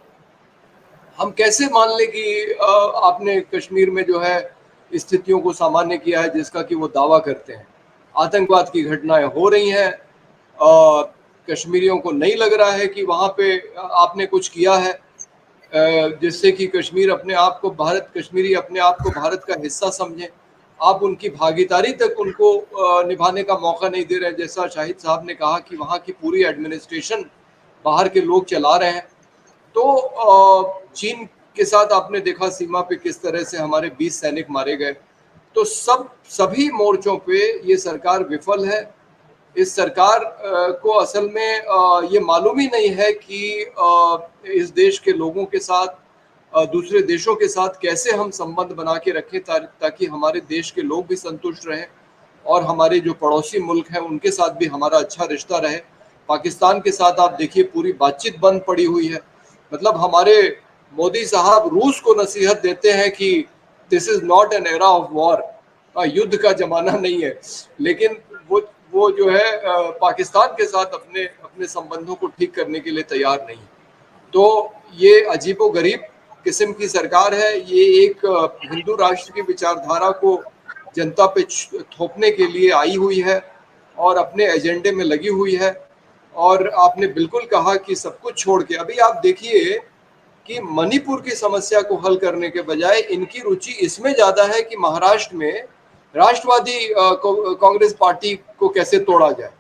हम कैसे मान लें कि आपने कश्मीर में जो है स्थितियों को सामान्य किया है, जिसका कि वो दावा करते हैं। आतंकवाद की घटनाएं हो रही हैं, कश्मीरियों को नहीं लग रहा है कि वहाँ पे आपने कुछ किया है जिससे कि कश्मीरी अपने आप को भारत का हिस्सा समझें। आप उनकी भागीदारी तक उनको निभाने का मौका नहीं दे रहे। जैसा शाहिद साहब ने कहा कि वहाँ की पूरी एडमिनिस्ट्रेशन बाहर के लोग चला रहे हैं। तो चीन के साथ आपने देखा सीमा पे किस तरह से हमारे 20 सैनिक मारे गए। तो सभी मोर्चों पे ये सरकार विफल है। इस सरकार को असल में ये मालूम ही नहीं है कि इस देश के लोगों के साथ, दूसरे देशों के साथ कैसे हम संबंध बना के रखें ताकि हमारे देश के लोग भी संतुष्ट रहें और हमारे जो पड़ोसी मुल्क हैं उनके साथ भी हमारा अच्छा रिश्ता रहे। पाकिस्तान के साथ आप देखिए पूरी बातचीत बंद पड़ी हुई है। मतलब हमारे मोदी साहब रूस को नसीहत देते हैं कि this is not an era of war, युद्ध का जमाना नहीं है, लेकिन वो जो है पाकिस्तान के साथ अपने संबंधों को ठीक करने के लिए तैयार नहीं। तो ये अजीबोगरीब किस्म की सरकार है। ये एक हिंदू राष्ट्र की विचारधारा को जनता पे थोपने के लिए आई हुई है और अपने एजेंडे में लगी हुई है। और आपने बिल्कुल कहा कि सब कुछ छोड़ के, अभी आप देखिए कि मणिपुर की समस्या को हल करने के बजाय इनकी रुचि इसमें ज्यादा है कि महाराष्ट्र में राष्ट्रवादी कांग्रेस पार्टी को कैसे तोड़ा जाए।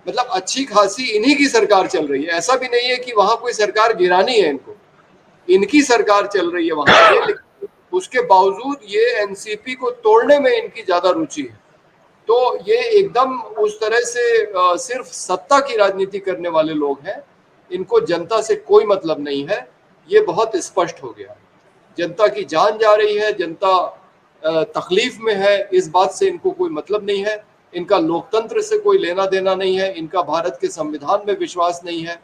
मतलब अच्छी खासी इन्हीं की सरकार चल रही है। ऐसा भी नहीं है कि वहां कोई सरकार गिरानी है इनको, इनकी सरकार चल रही है वहां पे, लेकिन उसके बावजूद ये एनसीपी को तोड़ने में इनकी ज्यादा रुचि है। तो ये एकदम उस तरह से सिर्फ सत्ता की राजनीति करने वाले लोग हैं। इनको जनता से कोई मतलब नहीं है, ये बहुत स्पष्ट हो गया। जनता की जान जा रही है, जनता तकलीफ में है, इस बात से इनको कोई मतलब नहीं है। इनका लोकतंत्र से कोई लेना देना नहीं है, इनका भारत के संविधान में विश्वास नहीं है।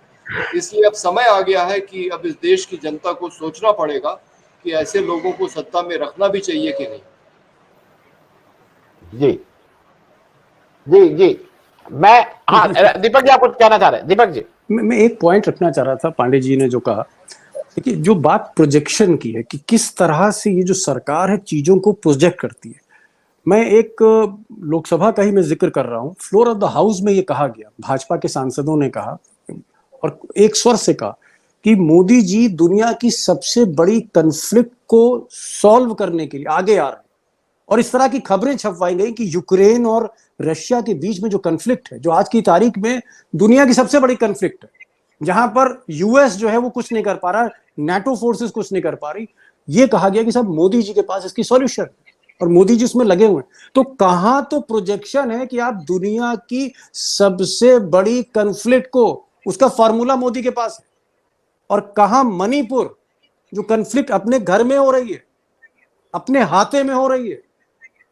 इसलिए अब समय आ गया है कि अब इस देश की जनता को सोचना पड़ेगा कि ऐसे लोगों को सत्ता में रखना भी चाहिए कि नहीं। जी जी जी, मैं हाँ दीपक जी आप कुछ कहना चाह रहे हैं? दीपक जी, मैं एक पॉइंट रखना चाह रहा था। पांडे जी ने जो कहा, देखिए जो बात प्रोजेक्शन की है कि किस तरह से ये जो सरकार है चीजों को प्रोजेक्ट करती है, मैं एक लोकसभा का ही मैं जिक्र कर रहा हूं। फ्लोर ऑफ द हाउस में ये कहा गया, भाजपा के सांसदों ने कहा और एक स्वर से कहा कि मोदी जी दुनिया की सबसे बड़ी कन्फ्लिक्ट को सॉल्व करने के लिए आगे आ रहे हैं। और इस तरह की खबरें छपवाई गई कि यूक्रेन और रशिया के बीच में जो कन्फ्लिक्ट है, जो आज की तारीख में दुनिया की सबसे बड़ी कन्फ्लिक्ट है, जहां पर यूएस जो है वो कुछ नहीं कर पा रहा, नाटो फोर्सेस कुछ नहीं कर पा रही, ये कहा गया कि सब मोदी जी के पास इसकी सॉल्यूशन और मोदी जी उसमें लगे हुए हैं। तो कहां तो प्रोजेक्शन है कि आप दुनिया की सबसे बड़ी कन्फ्लिक्ट को, उसका फॉर्मूला मोदी के पास है, और कहां मणिपुर जो कन्फ्लिक्ट अपने घर में हो रही है, अपने हाथे में हो रही है,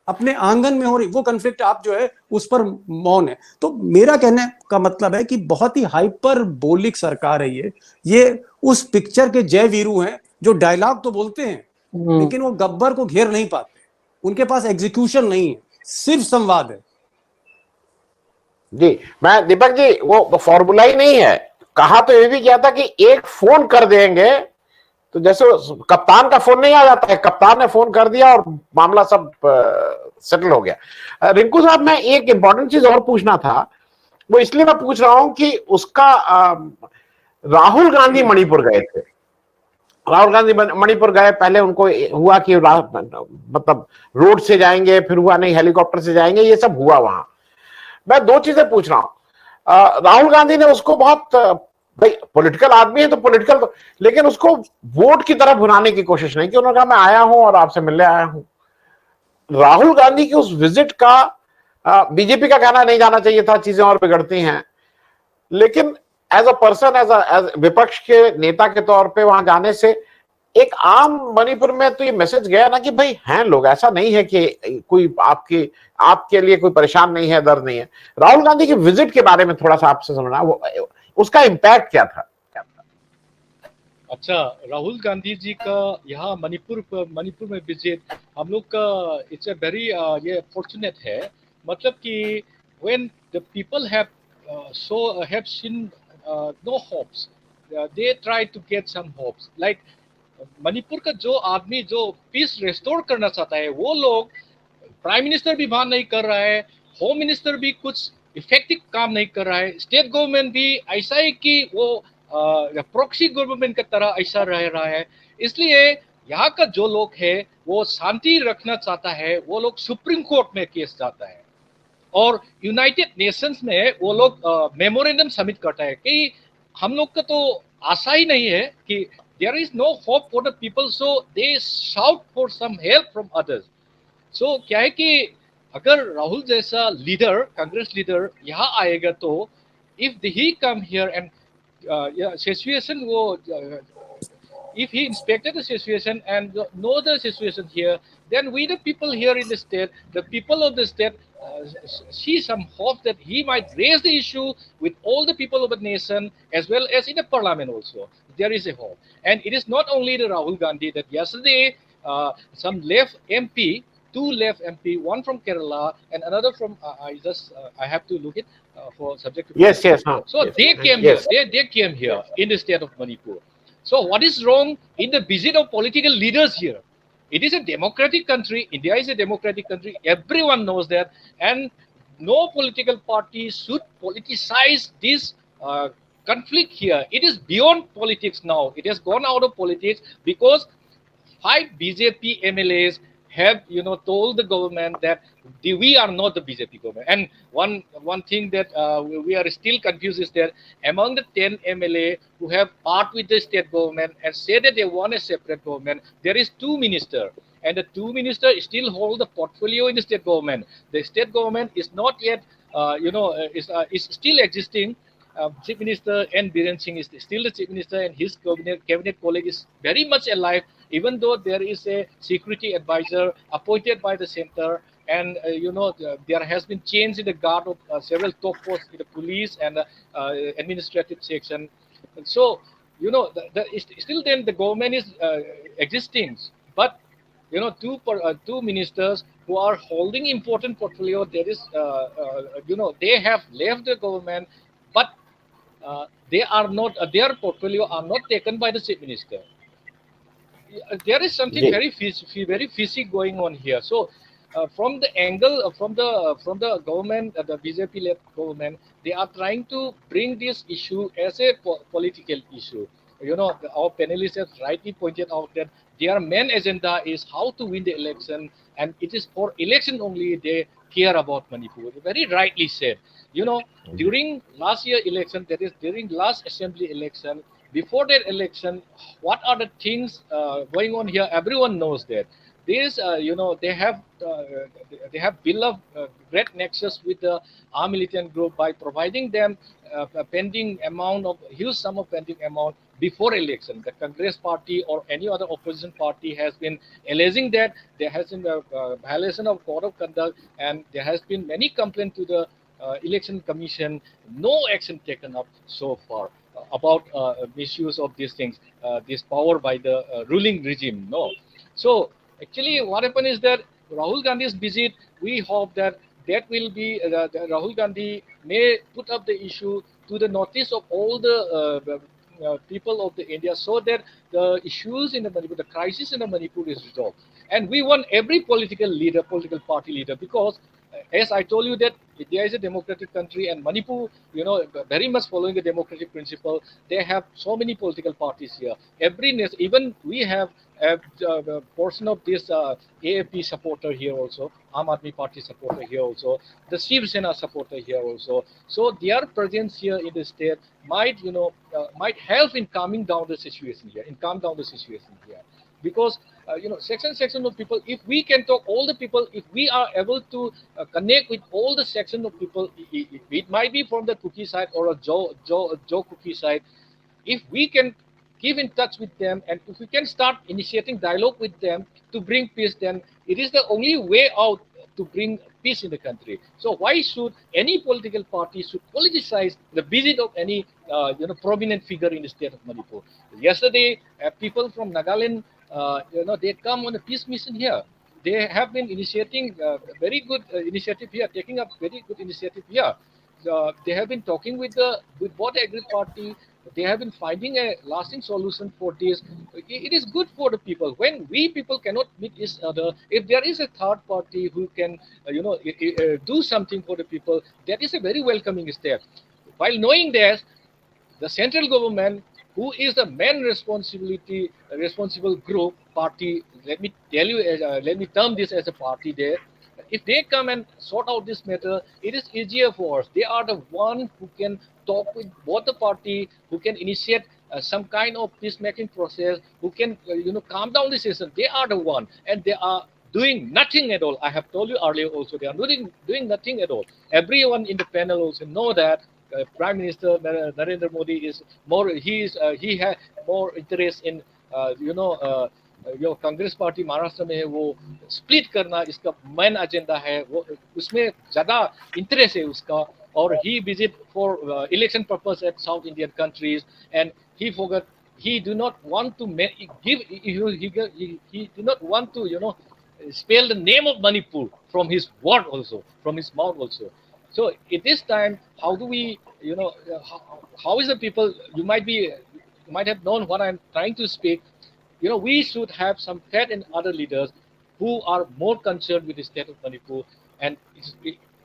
अपने आंगन में हो रही, वो कन्फ्लिक्ट आप जो है उस पर मौन है। तो मेरा कहने का मतलब है कि बहुत ही हाइपरबोलिक सरकार है ये उस पिक्चर के जय वीरू हैं जो डायलॉग तो बोलते हैं लेकिन वो गब्बर को घेर नहीं पाते। उनके पास एग्जीक्यूशन नहीं है, सिर्फ संवाद है। जी मैं दीपक जी, वो फॉर्मूला ही नहीं है। कहा तो ये भी किया था कि एक फोन कर देंगे, तो जैसे कप्तान का फोन नहीं आ जाता है, कप्तान ने फोन कर दिया और मामला सब सेटल हो गया। रिंकू साहब, मैं एक इंपॉर्टेंट चीज और पूछना था, वो इसलिए मैं पूछ रहा हूं कि उसका राहुल गांधी मणिपुर गए थे राहुल गांधी मणिपुर गए, पहले उनको हुआ कि मतलब रोड से जाएंगे, फिर हुआ नहीं हेलीकॉप्टर से जाएंगे, ये सब हुआ वहां। मैं दो चीजें पूछ रहा हूं, राहुल गांधी ने उसको बहुत, भाई पॉलिटिकल आदमी है तो पॉलिटिकल, लेकिन उसको वोट की तरफ भुनाने की कोशिश नहीं की। उन्होंने कहा मैं आया हूं और आपसे मिलने आया हूं। राहुल गांधी की उस विजिट का बीजेपी का कहना नहीं जाना चाहिए था, चीजें और बिगड़ती हैं, लेकिन एज अ पर्सन, एज विपक्ष के नेता के तौर पे वहां जाने से एक आम मणिपुर में तो ये मैसेज गया ना कि भाई हैं लोग, ऐसा नहीं है कि कोई आपके लिए कोई परेशान नहीं है, दर्द नहीं है। राहुल गांधी की विजिट के बारे में थोड़ा सा आपसे सुनना, वो उसका इम्पैक्ट क्या था? अच्छा, राहुल गांधी जी का यहाँ मणिपुर में विजिट हम लोग का इट्स अ वेरी ये फॉर्चुनेट है। मतलब कि when the people have seen no hopes, they try to get some hopes. Like Manipur का जो आदमी जो पीस रेस्टोर करना चाहता है, वो लोग, प्राइम मिनिस्टर भी बात नहीं कर रहा है, होम मिनिस्टर भी कुछ इफेक्टिव काम नहीं कर रहा है, स्टेट गवर्नमेंट भी ऐसा है कि वो प्रॉक्सी गवर्नमेंट की तरह ऐसा रह रहा है। इसलिए यहाँ का जो लोग है वो शांति रखना चाहता है, वो लोग सुप्रीम कोर्ट में केस जाता है और यूनाइटेड नेशंस में वो लोग मेमोरेंडम सबमिट करता है कि हम लोग का तो आशा ही नहीं है कि there is no hope for the people, so they shout for some help from others. So क्या है कि अगर राहुल जैसा लीडर, कांग्रेस लीडर यहाँ आएगा तो if he come here and situation वो if he inspected the situation and know the situation here, then we the people here in the state, the people of the state see some hope that he might raise the issue with all the people of the nation as well as in the parliament also. There is a hope. And it is not only the Rahul Gandhi that yesterday some left MP, two left MP, one from Kerala and another from, I have to look it for subject to. Yes, yes. So yes, they came yes. here, they came here in the state of Manipur. So what is wrong in the visit of political leaders here? It is a democratic country. India is a democratic country. Everyone knows that. And no political party should politicize this conflict here. It is beyond politics now. It has gone out of politics because 5 BJP MLAs have told the government that we are not the BJP government. And one thing that we are still confused is that among the 10 MLA who have part with the state government and say that they want a separate government, there is 2 ministers. And the 2 ministers still hold the portfolio in the state government. The state government is not yet, is still existing. Chief Minister N. Biren Singh is still the Chief Minister and his cabinet colleague is very much alive, even though there is a security advisor appointed by the center. And there has been change in the guard of several top posts in the police and administrative section. So still then the government is existing, but two ministers who are holding important portfolio, there is they have left the government, but they are not their portfolio are not taken by the chief minister. There is something very fishy going on here. So from the angle from the government, the BJP-led government, they are trying to bring this issue as a political issue. Our panelists have rightly pointed out that their main agenda is how to win the election, and it is for election only they care about Manipur. Very rightly said. During last year election, that is during last assembly election, before that election, what are the things going on here? Everyone knows that. This, they have built a great nexus with the armed militant group by providing them a pending amount of huge sum of pending amount before election. The Congress party or any other opposition party has been alleging that there has been a violation of code of conduct, and there has been many complaints to the election commission. No action taken up so far about misuse of these things, this power by the ruling regime. No. So actually what happened is that Rahul Gandhi's visit, we hope that will be Rahul Gandhi may put up the issue to the notice of all the people of the India, so that the issues in the Manipur, the crisis in the Manipur is resolved. And we want every political leader, political party leader, because as I told you that India is a democratic country, and Manipur, very much following the democratic principle. They have so many political parties here. Every nation, even we have a portion of this AAP supporter here also, Aam Aadmi Party supporter here also, the Shiv Sena supporter here also. So their presence here in the state might help in calming down the situation here, because section of people, if we can talk all the people, if we are able to connect with all the section of people, it might be from the Kuki side or a Joe Kuki side, if we can keep in touch with them, and if we can start initiating dialogue with them to bring peace, then it is the only way out to bring peace in the country. So why should any political party should politicize the visit of any prominent figure in the state of Manipur? Yesterday, people from Nagaland, they come on a peace mission here. They have been initiating very good initiative here, taking up very good initiative here. They have been talking with both the Agri party. They have been finding a lasting solution for this. It is good for the people. When we people cannot meet each other, if there is a third party who can, do something for the people, that is a very welcoming step. While knowing that, the central government, who is the main responsible group party, let me term this as a party there. If they come and sort out this matter, it is easier for us. They are the one who can talk with both the party, who can initiate some kind of peacemaking process, who can calm down the situation. They are the one, and they are doing nothing at all. I have told you earlier also, they are doing nothing at all. Everyone in the panel also know that Prime Minister Narendra Modi is more. He has more interest in जो Congress party Maharashtra में है वो split करना इसका main agenda है, वो उसमें ज्यादा इंटरेस्ट है उसका. और he visit for election purpose at South Indian countries, and he do not want to he do not want to spell the name of Manipur from his word also, from his mouth also. So at this time, how do we how is the people, you might have known what I'm trying to speak. We should have some faith in other leaders who are more concerned with the state of Manipur, and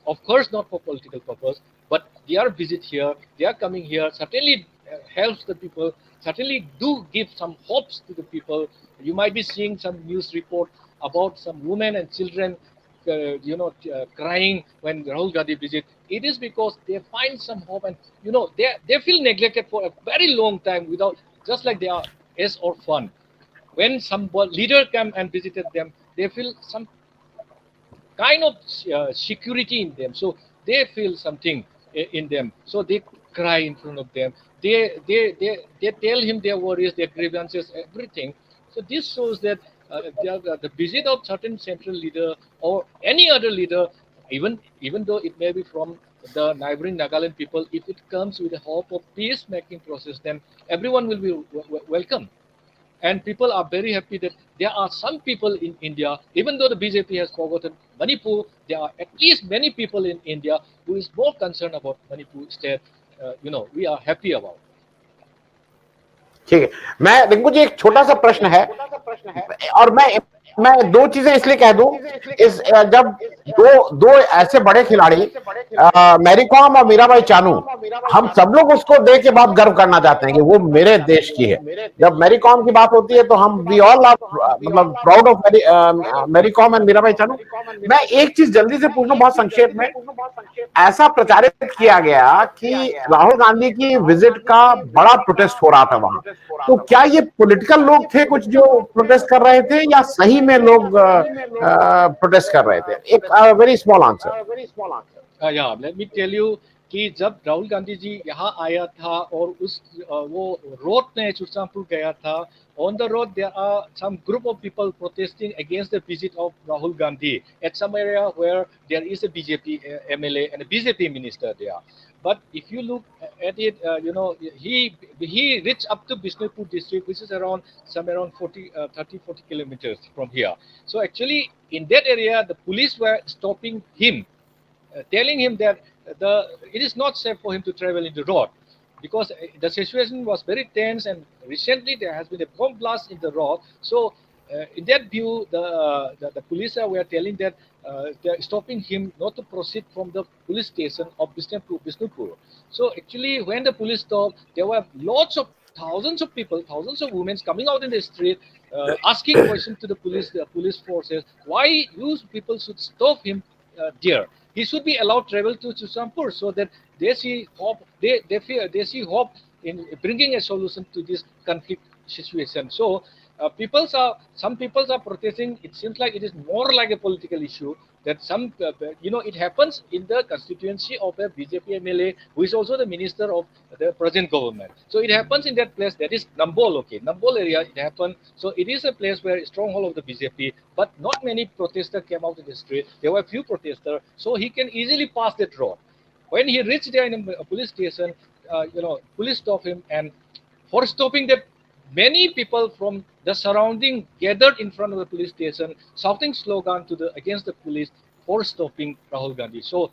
of course not for political purpose, but their visit here, they are coming here, certainly helps the people, certainly do give some hopes to the people. You might be seeing some news report about some women and children crying when Rahul Gandhi visit. It is because they find some hope, and they feel neglected for a very long time, without, just like they are as orphan. When some leader came and visited them, they feel some kind of security in them. So they feel something in them. So they cry in front of them. They tell him their worries, their grievances, everything. So this shows that the visit of certain central leader or any other leader, even though it may be from the neighboring Nagaland people, if it comes with the hope of peacemaking process, then everyone will be welcome. And people are very happy that there are some people in India, even though the BJP has forgotten Manipur, there are at least many people in India who is more concerned about Manipur state. We are happy about. ठीक है, मैं रिंकू जी एक छोटा सा प्रश्न है, और मैं दो चीजें इसलिए कह दूं, इस जब दो ऐसे बड़े खिलाड़ी मैरी कॉम और मीराबाई चानू, हम सब लोग उसको देख के बहुत गर्व करना चाहते हैं कि वो मेरे देश की है. जब मैरी कॉम की बात होती है तो हम वी ऑल आर मतलब proud of Mary Kom and Mirabai Chanu. मैं एक चीज जल्दी से पूछूं बहुत संक्षेप में. ऐसा प्रचारित किया गया कि राहुल गांधी की विजिट का बड़ा प्रोटेस्ट हो रहा था वहां, तो क्या ये पॉलिटिकल लोग थे कुछ जो प्रोटेस्ट कर रहे थे, या सही में लोग प्रोटेस्ट कर रहे थे? एक वेरी स्मॉल आंसर. या लेट मी टेल यू कि जब राहुल गांधी जी यहाँ आया था और वो रोड में चुरचांदपुर गया था, on the road there are some group of people protesting against the visit of Rahul Gandhi at some area where there is a BJP MLA and a BJP minister there. But if you look at it, he reached up to Bishnupur district, which is around 30-40 kilometers from here. So actually in that area, the police were stopping him, telling him that it is not safe for him to travel in the road, because the situation was very tense, and recently there has been a bomb blast in the road. So in that view, the police were telling that they're stopping him not to proceed from the police station of Bisnupur. So actually, when the police stopped, there were lots of thousands of people, thousands of women coming out in the street, asking questions to the police forces. Why you people should stop him there? He should be allowed travel to Chusampur so that they see hope. They see hope in bringing a solution to this conflict situation. So some people are protesting. It seems like it is more like a political issue, that some it happens in the constituency of a BJP MLA who is also the minister of the present government. So it happens in that place, that is Nambol. Okay, Nambol area it happened. So it is a place where stronghold of the BJP, but not many protesters came out in the street. There were few protesters, so he can easily pass that road. When he reached there in a police station, police stopped him, and for stopping the many people from the surrounding gathered in front of the police station, shouting slogan against the police for stopping Rahul Gandhi. So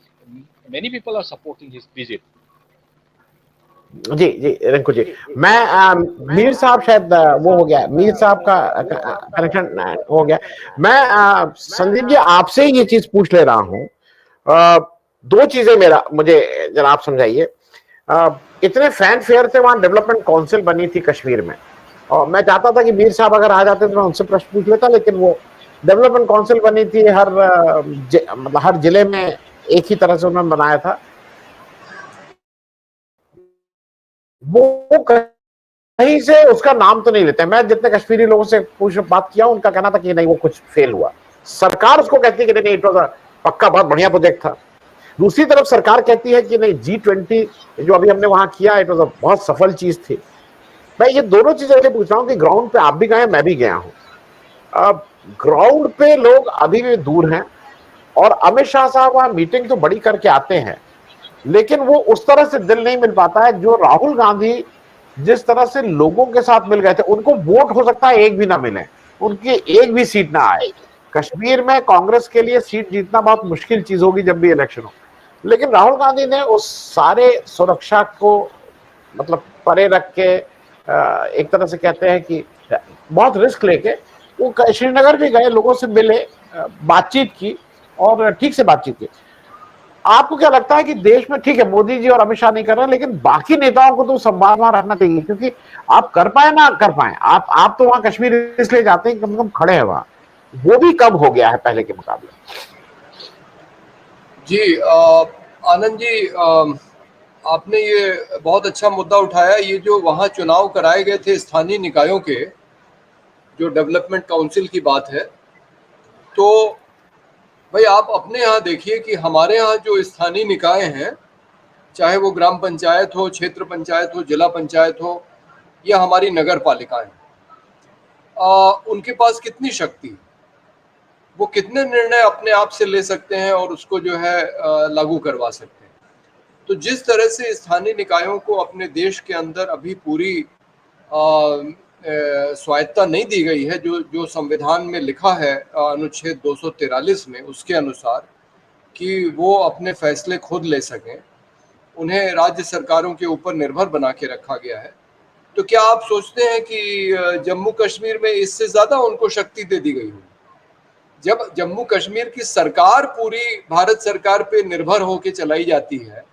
many people are supporting his visit. जी जी रिंकू जी, मैं मीर साहब शायद वो हो गया, मीर साहब का connection हो गया। मैं संदीप जी आपसे ये चीज पूछ ले रहा हूँ, दो चीजें मुझे जरा आप समझाइए। इतने फैन फेयर थे, वहां डेवलपमेंट काउंसिल बनी थी कश्मीर में, और मैं चाहता था कि मीर साहब अगर आ जाते तो मैं उनसे प्रश्न पूछ लेता, लेकिन वो डेवलपमेंट काउंसिल बनी थी, मतलब हर जिले में एक ही तरह से उन्होंने बनाया था। वो कहीं से उसका नाम तो नहीं लेते। मैं जितने कश्मीरी लोगों से बात किया, उनका कहना था कि नहीं वो कुछ फेल हुआ। सरकार उसको कहती है कि नहीं, इट वाज पक्का बहुत बढ़िया प्रोजेक्ट था। दूसरी तरफ सरकार कहती है कि नहीं, G20 जो अभी हमने वहां किया, इट वाज बहुत सफल चीज थी। मैं ये दोनों चीजें इसलिए पूछ रहा हूँ कि ग्राउंड पे आप भी गए, मैं भी गया हूँ। ग्राउंड पे लोग अभी भी दूर हैं, और अमित शाह साहब वहां मीटिंग तो बड़ी करके आते हैं, लेकिन वो उस तरह से दिल नहीं मिल पाता है जो राहुल गांधी जिस तरह से लोगों के साथ मिल गए थे। उनको वोट हो सकता है एक भी ना मिले, उनकी एक भी सीट ना आए। कश्मीर में कांग्रेस के लिए सीट जीतना बहुत मुश्किल चीज होगी जब भी इलेक्शन हो, लेकिन राहुल गांधी ने उस सारे सुरक्षा को मतलब परे रख के, एक तरह से कहते हैं कि बहुत रिस्क लेके वो श्रीनगर भी गए, लोगों से मिले, बातचीत की, और ठीक से बातचीत की। आपको क्या लगता है कि देश में, ठीक है मोदी जी और अमित शाह नहीं कर रहे, लेकिन बाकी नेताओं को तो संवाद वहां रखना चाहिए, क्योंकि आप कर पाए ना कर पाए, आप तो वहां कश्मीर इसलिए जाते हैं कम से कम खड़े हैं वहां, वो भी कम हो गया है पहले के मुकाबले। जी आनंद जी, आपने ये बहुत अच्छा मुद्दा उठाया। ये जो वहाँ चुनाव कराए गए थे स्थानीय निकायों के, जो डेवलपमेंट काउंसिल की बात है, तो भाई आप अपने यहाँ देखिए कि हमारे यहाँ जो स्थानीय निकाय हैं, चाहे वो ग्राम पंचायत हो, क्षेत्र पंचायत हो, जिला पंचायत हो, या हमारी नगर पालिकाएं, उनके पास कितनी शक्ति है, वो कितने निर्णय अपने आप से ले सकते हैं और उसको जो है लागू करवा सकते हैं। तो जिस तरह से स्थानीय निकायों को अपने देश के अंदर अभी पूरी स्वायत्ता नहीं दी गई है, जो संविधान में लिखा है अनुच्छेद 243 में, उसके अनुसार कि वो अपने फैसले खुद ले सकें, उन्हें राज्य सरकारों के ऊपर निर्भर बना के रखा गया है। तो क्या आप सोचते हैं कि जम्मू कश्मीर में इससे ज्यादा उनको शक्ति दे दी गई हो? जब जम्मू कश्मीर की सरकार पूरी भारत सरकार पे निर्भर होकर चलाई जाती है,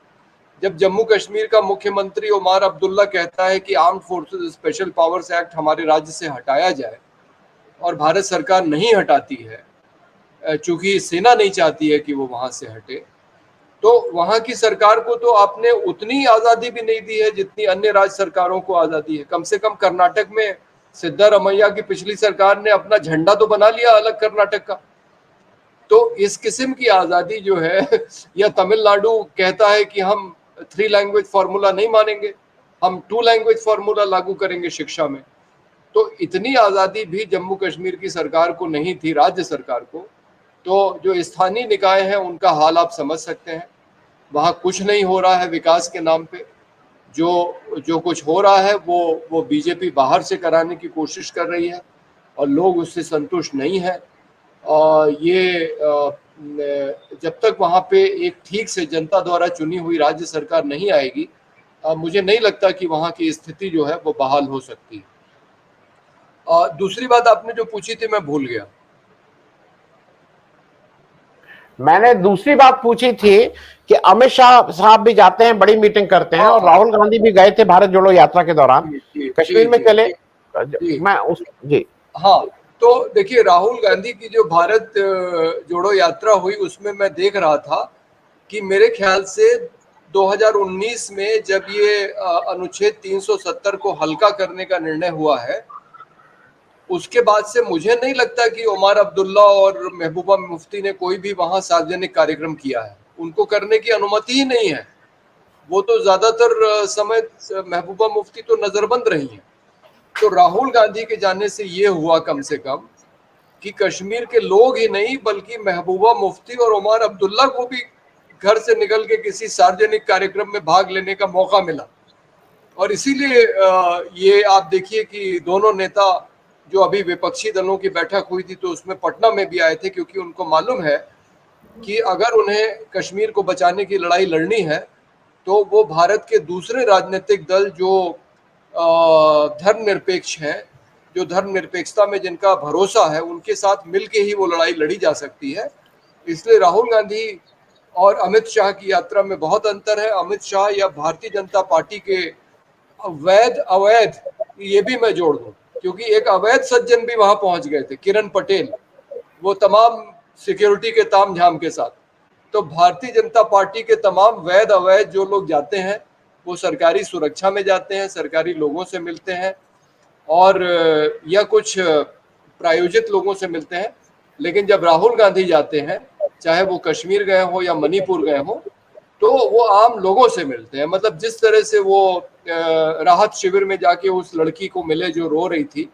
जब जम्मू कश्मीर का मुख्यमंत्री उमर अब्दुल्ला कहता है कि armed forces special powers act हमारे राज्य से हटाया जाए, और भारत सरकार नहीं हटाती है चूंकि सेना नहीं चाहती है कि वो वहां से हटे, तो वहां की सरकार को तो आपने उतनी आजादी भी नहीं दी है जितनी अन्य राज्य सरकारों को आजादी है। कम से कम कर्नाटक में सिद्धारमैया की पिछली सरकार ने अपना झंडा तो बना लिया अलग कर्नाटक का। तो इस किस्म की आजादी जो है, या तमिलनाडु कहता है कि हम 3 लैंग्वेज फॉर्मूला नहीं मानेंगे, हम 2 लैंग्वेज फॉर्मूला लागू करेंगे शिक्षा में। तो इतनी आजादी भी जम्मू कश्मीर की सरकार को नहीं थी, राज्य सरकार को। तो जो स्थानीय निकाय हैं उनका हाल आप समझ सकते हैं। वहाँ कुछ नहीं हो रहा है विकास के नाम पे। जो कुछ हो रहा है वो बीजेपी बाहर से कराने की कोशिश कर रही है, और लोग उससे संतुष्ट नहीं है। ये जब तक वहाँ पे एक ठीक से जनता द्वारा चुनी हुई राज्य सरकार नहीं आएगी, मुझे नहीं लगता कि वहाँ की स्थिति जो है वो बहाल हो सकती है। दूसरी बात आपने जो पूछी थी मैं भूल गया। मैंने दूसरी बात पूछी थी कि अमित शाह साहब भी जाते हैं, बड़ी मीटिंग करते हैं, और राहुल गांधी भी गए थे भारत जोड़ो यात्रा के दौरान, कश्मीर में चले। मैं उस जी हाँ, तो देखिए राहुल गांधी की जो भारत जोड़ो यात्रा हुई उसमें मैं देख रहा था कि मेरे ख्याल से 2019 में जब ये अनुच्छेद 370 को हल्का करने का निर्णय हुआ है, उसके बाद से मुझे नहीं लगता कि उमर अब्दुल्ला और महबूबा मुफ्ती ने कोई भी वहां सार्वजनिक कार्यक्रम किया है। उनको करने की अनुमति ही नहीं है। वो तो ज्यादातर समय महबूबा मुफ्ती तो नजरबंद रही हैं। तो राहुल गांधी के जाने से ये हुआ कम से कम कि कश्मीर के लोग ही नहीं बल्कि महबूबा मुफ्ती और उमर अब्दुल्ला को भी घर से निकल के किसी सार्वजनिक कार्यक्रम में भाग लेने का मौका मिला। और इसीलिए ये आप देखिए कि दोनों नेता जो अभी विपक्षी दलों की बैठक हुई थी तो उसमें पटना में भी आए थे, क्योंकि उनको मालूम है कि अगर उन्हें कश्मीर को बचाने की लड़ाई लड़नी है तो वो भारत के दूसरे राजनीतिक दल जो धर्मनिरपेक्ष हैं, जो धर्मनिरपेक्षता में जिनका भरोसा है, उनके साथ मिलके ही वो लड़ाई लड़ी जा सकती है। इसलिए राहुल गांधी और अमित शाह की यात्रा में बहुत अंतर है। अमित शाह या भारतीय जनता पार्टी के वैध अवैध, ये भी मैं जोड़ दूं, क्योंकि एक अवैध सज्जन भी वहां पहुंच गए थे, किरण पटेल, वो तमाम सिक्योरिटी के ताम झाम के साथ। तो भारतीय जनता पार्टी के तमाम वैध अवैध जो लोग जाते हैं वो सरकारी सुरक्षा में जाते हैं, सरकारी लोगों से मिलते हैं और या कुछ प्रायोजित लोगों से मिलते हैं। लेकिन जब राहुल गांधी जाते हैं, चाहे वो कश्मीर गए हो या मणिपुर गए हो, तो वो आम लोगों से मिलते हैं। मतलब जिस तरह से वो राहत शिविर में जाके उस लड़की को मिले जो रो रही थी,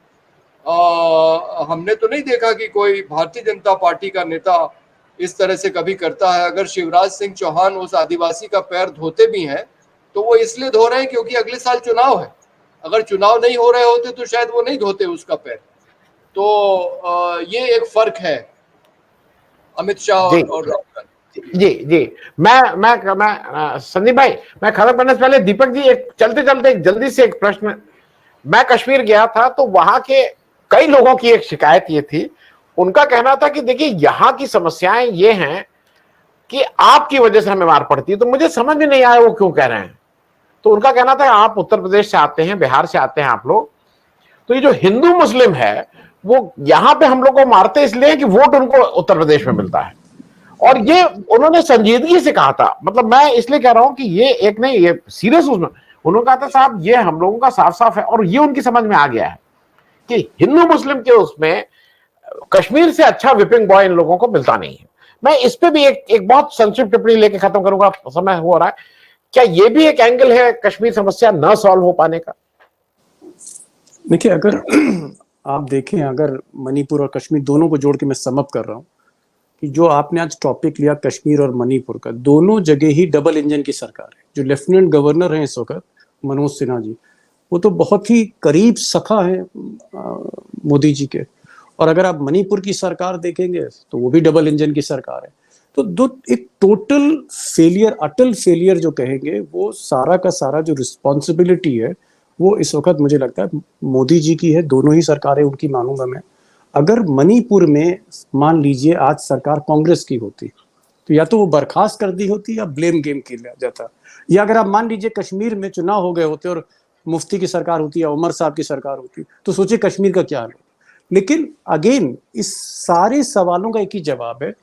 हमने तो नहीं देखा कि कोई भारतीय जनता पार्टी का नेता इस तरह से कभी करता है। अगर शिवराज सिंह चौहान उस आदिवासी का पैर धोते भी हैं तो वो इसलिए धो रहे हैं क्योंकि अगले साल चुनाव है। अगर चुनाव नहीं हो रहे होते तो शायद वो नहीं धोते उसका पैर। तो ये एक फर्क है अमित शाह और राहुल गांधी। जी मैं संदीप भाई, मैं खत्म करने से पहले दीपक जी एक चलते चलते एक जल्दी से एक प्रश्न। मैं कश्मीर गया था तो वहां के कई लोगों की एक शिकायत ये थी, उनका कहना था कि देखिए यहाँ की समस्याएं ये हैं कि आपकी वजह से हमें मार पड़ती है। तो मुझे समझ में नहीं आया वो क्यों कह रहे हैं। तो उनका कहना था आप उत्तर प्रदेश से आते हैं, बिहार से आते हैं आप लोग, तो ये जो हिंदू मुस्लिम है वो यहाँ पे हम लोग को मारते इसलिए कि वोट उनको उत्तर प्रदेश में मिलता है। और ये उन्होंने संजीदगी से कहा था। मतलब मैं इसलिए कह रहा हूं कि ये एक नहीं, ये सीरियस उसमें उन्होंने कहा था साहब ये हम लोगों का साफ साफ है। और ये उनकी समझ में आ गया है कि हिंदू मुस्लिम के उसमें कश्मीर से अच्छा विपिंग बॉय इन लोगों को मिलता नहीं है। मैं इस पे भी एक बहुत संक्षिप्त टिप्पणी लेके खत्म करूंगा, समय हो रहा है। क्या ये भी एक एंगल है कश्मीर समस्या न सॉल्व हो पाने का? देखिए, अगर आप देखें, अगर मणिपुर और कश्मीर दोनों को जोड़ के मैं समअप कर रहा हूँ कि जो आपने आज टॉपिक लिया कश्मीर और मणिपुर का, दोनों जगह ही डबल इंजन की सरकार है। जो लेफ्टिनेंट गवर्नर हैं इस वक्त मनोज सिन्हा जी, वो तो बहुत ही करीब सखा है मोदी जी के। और अगर आप मणिपुर की सरकार देखेंगे तो वो भी डबल इंजन की सरकार है। तो दो एक टोटल फेलियर, अटल फेलियर जो कहेंगे, वो सारा का सारा जो रिस्पॉन्सिबिलिटी है वो इस वक्त मुझे लगता है मोदी जी की है। दोनों ही सरकारें उनकी मानूंगा मैं। अगर मणिपुर में मान लीजिए आज सरकार कांग्रेस की होती तो या तो वो बर्खास्त कर दी होती या ब्लेम गेम खेला जाता, या अगर आप मान लीजिए कश्मीर में चुनाव हो गए होते और मुफ्ती की सरकार होती या उमर साहब की सरकार होती तो सोचिए कश्मीर का क्या हाल होता। लेकिन अगेन इस सारे सवालों का एक ही जवाब है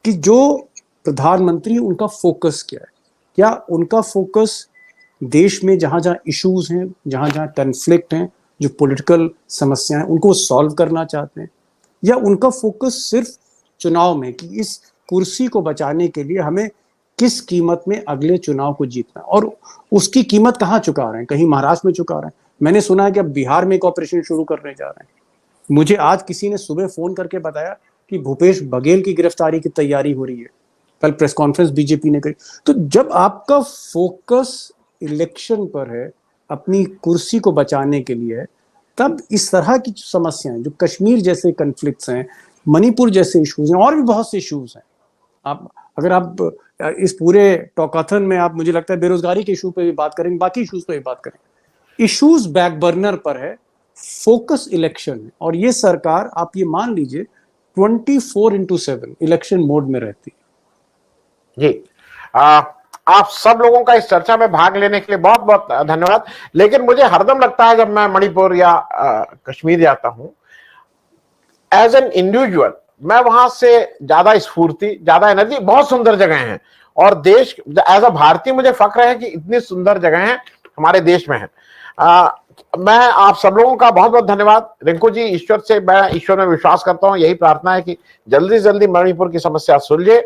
कि जो प्रधानमंत्री, उनका फोकस क्या है। क्या उनका फोकस देश में जहां जहां इश्यूज हैं, जहां जहां कन्फ्लिक्ट हैं, जो पॉलिटिकल समस्याएं, उनको सॉल्व करना चाहते हैं, या उनका फोकस सिर्फ चुनाव में कि इस कुर्सी को बचाने के लिए हमें किस कीमत में अगले चुनाव को जीतना, और उसकी कीमत कहाँ चुका रहे हैं? कहीं महाराष्ट्र में चुका रहे हैं। मैंने सुना है कि अब बिहार में एक ऑपरेशन शुरू करने जा रहे हैं। मुझे आज किसी ने सुबह फोन करके बताया कि भूपेश बघेल की गिरफ्तारी की तैयारी हो रही है। कल प्रेस कॉन्फ्रेंस बीजेपी ने करी। तो जब आपका फोकस इलेक्शन पर है, अपनी कुर्सी को बचाने के लिए है, तब इस तरह की समस्याएं, जो कश्मीर जैसे कन्फ्लिक्ट्स हैं, मणिपुर जैसे इश्यूज हैं, और भी बहुत से इश्यूज हैं। अगर आप इस पूरे टॉकाथन में आप, मुझे लगता है बेरोजगारी के इशू पे भी बात करेंगे, बाकी इश्यूज पे भी बात करेंगे। इश्यूज बैक बर्नर पर है, फोकस इलेक्शन है और ये सरकार आप ये मान लीजिए 24/7 इलेक्शन मोड में रहती है। जी, आप सब लोगों का इस चर्चा में भाग लेने के लिए बहुत बहुत धन्यवाद। लेकिन मुझे हरदम लगता है जब मैं मणिपुर या कश्मीर जाता हूं, एज एन इंडिविजुअल, मैं वहां से ज्यादा स्फूर्ति, ज्यादा एनर्जी, बहुत सुंदर जगह हैं और देश, एज अ भारतीय मुझे फक्र है कि इतनी सुंदर जगह है हमारे देश में है। मैं आप सब लोगों का बहुत बहुत धन्यवाद। रिंकू जी, ईश्वर से, मैं ईश्वर में विश्वास करता हूं, यही प्रार्थना है कि जल्दी से जल्दी मणिपुर की समस्या सुलझे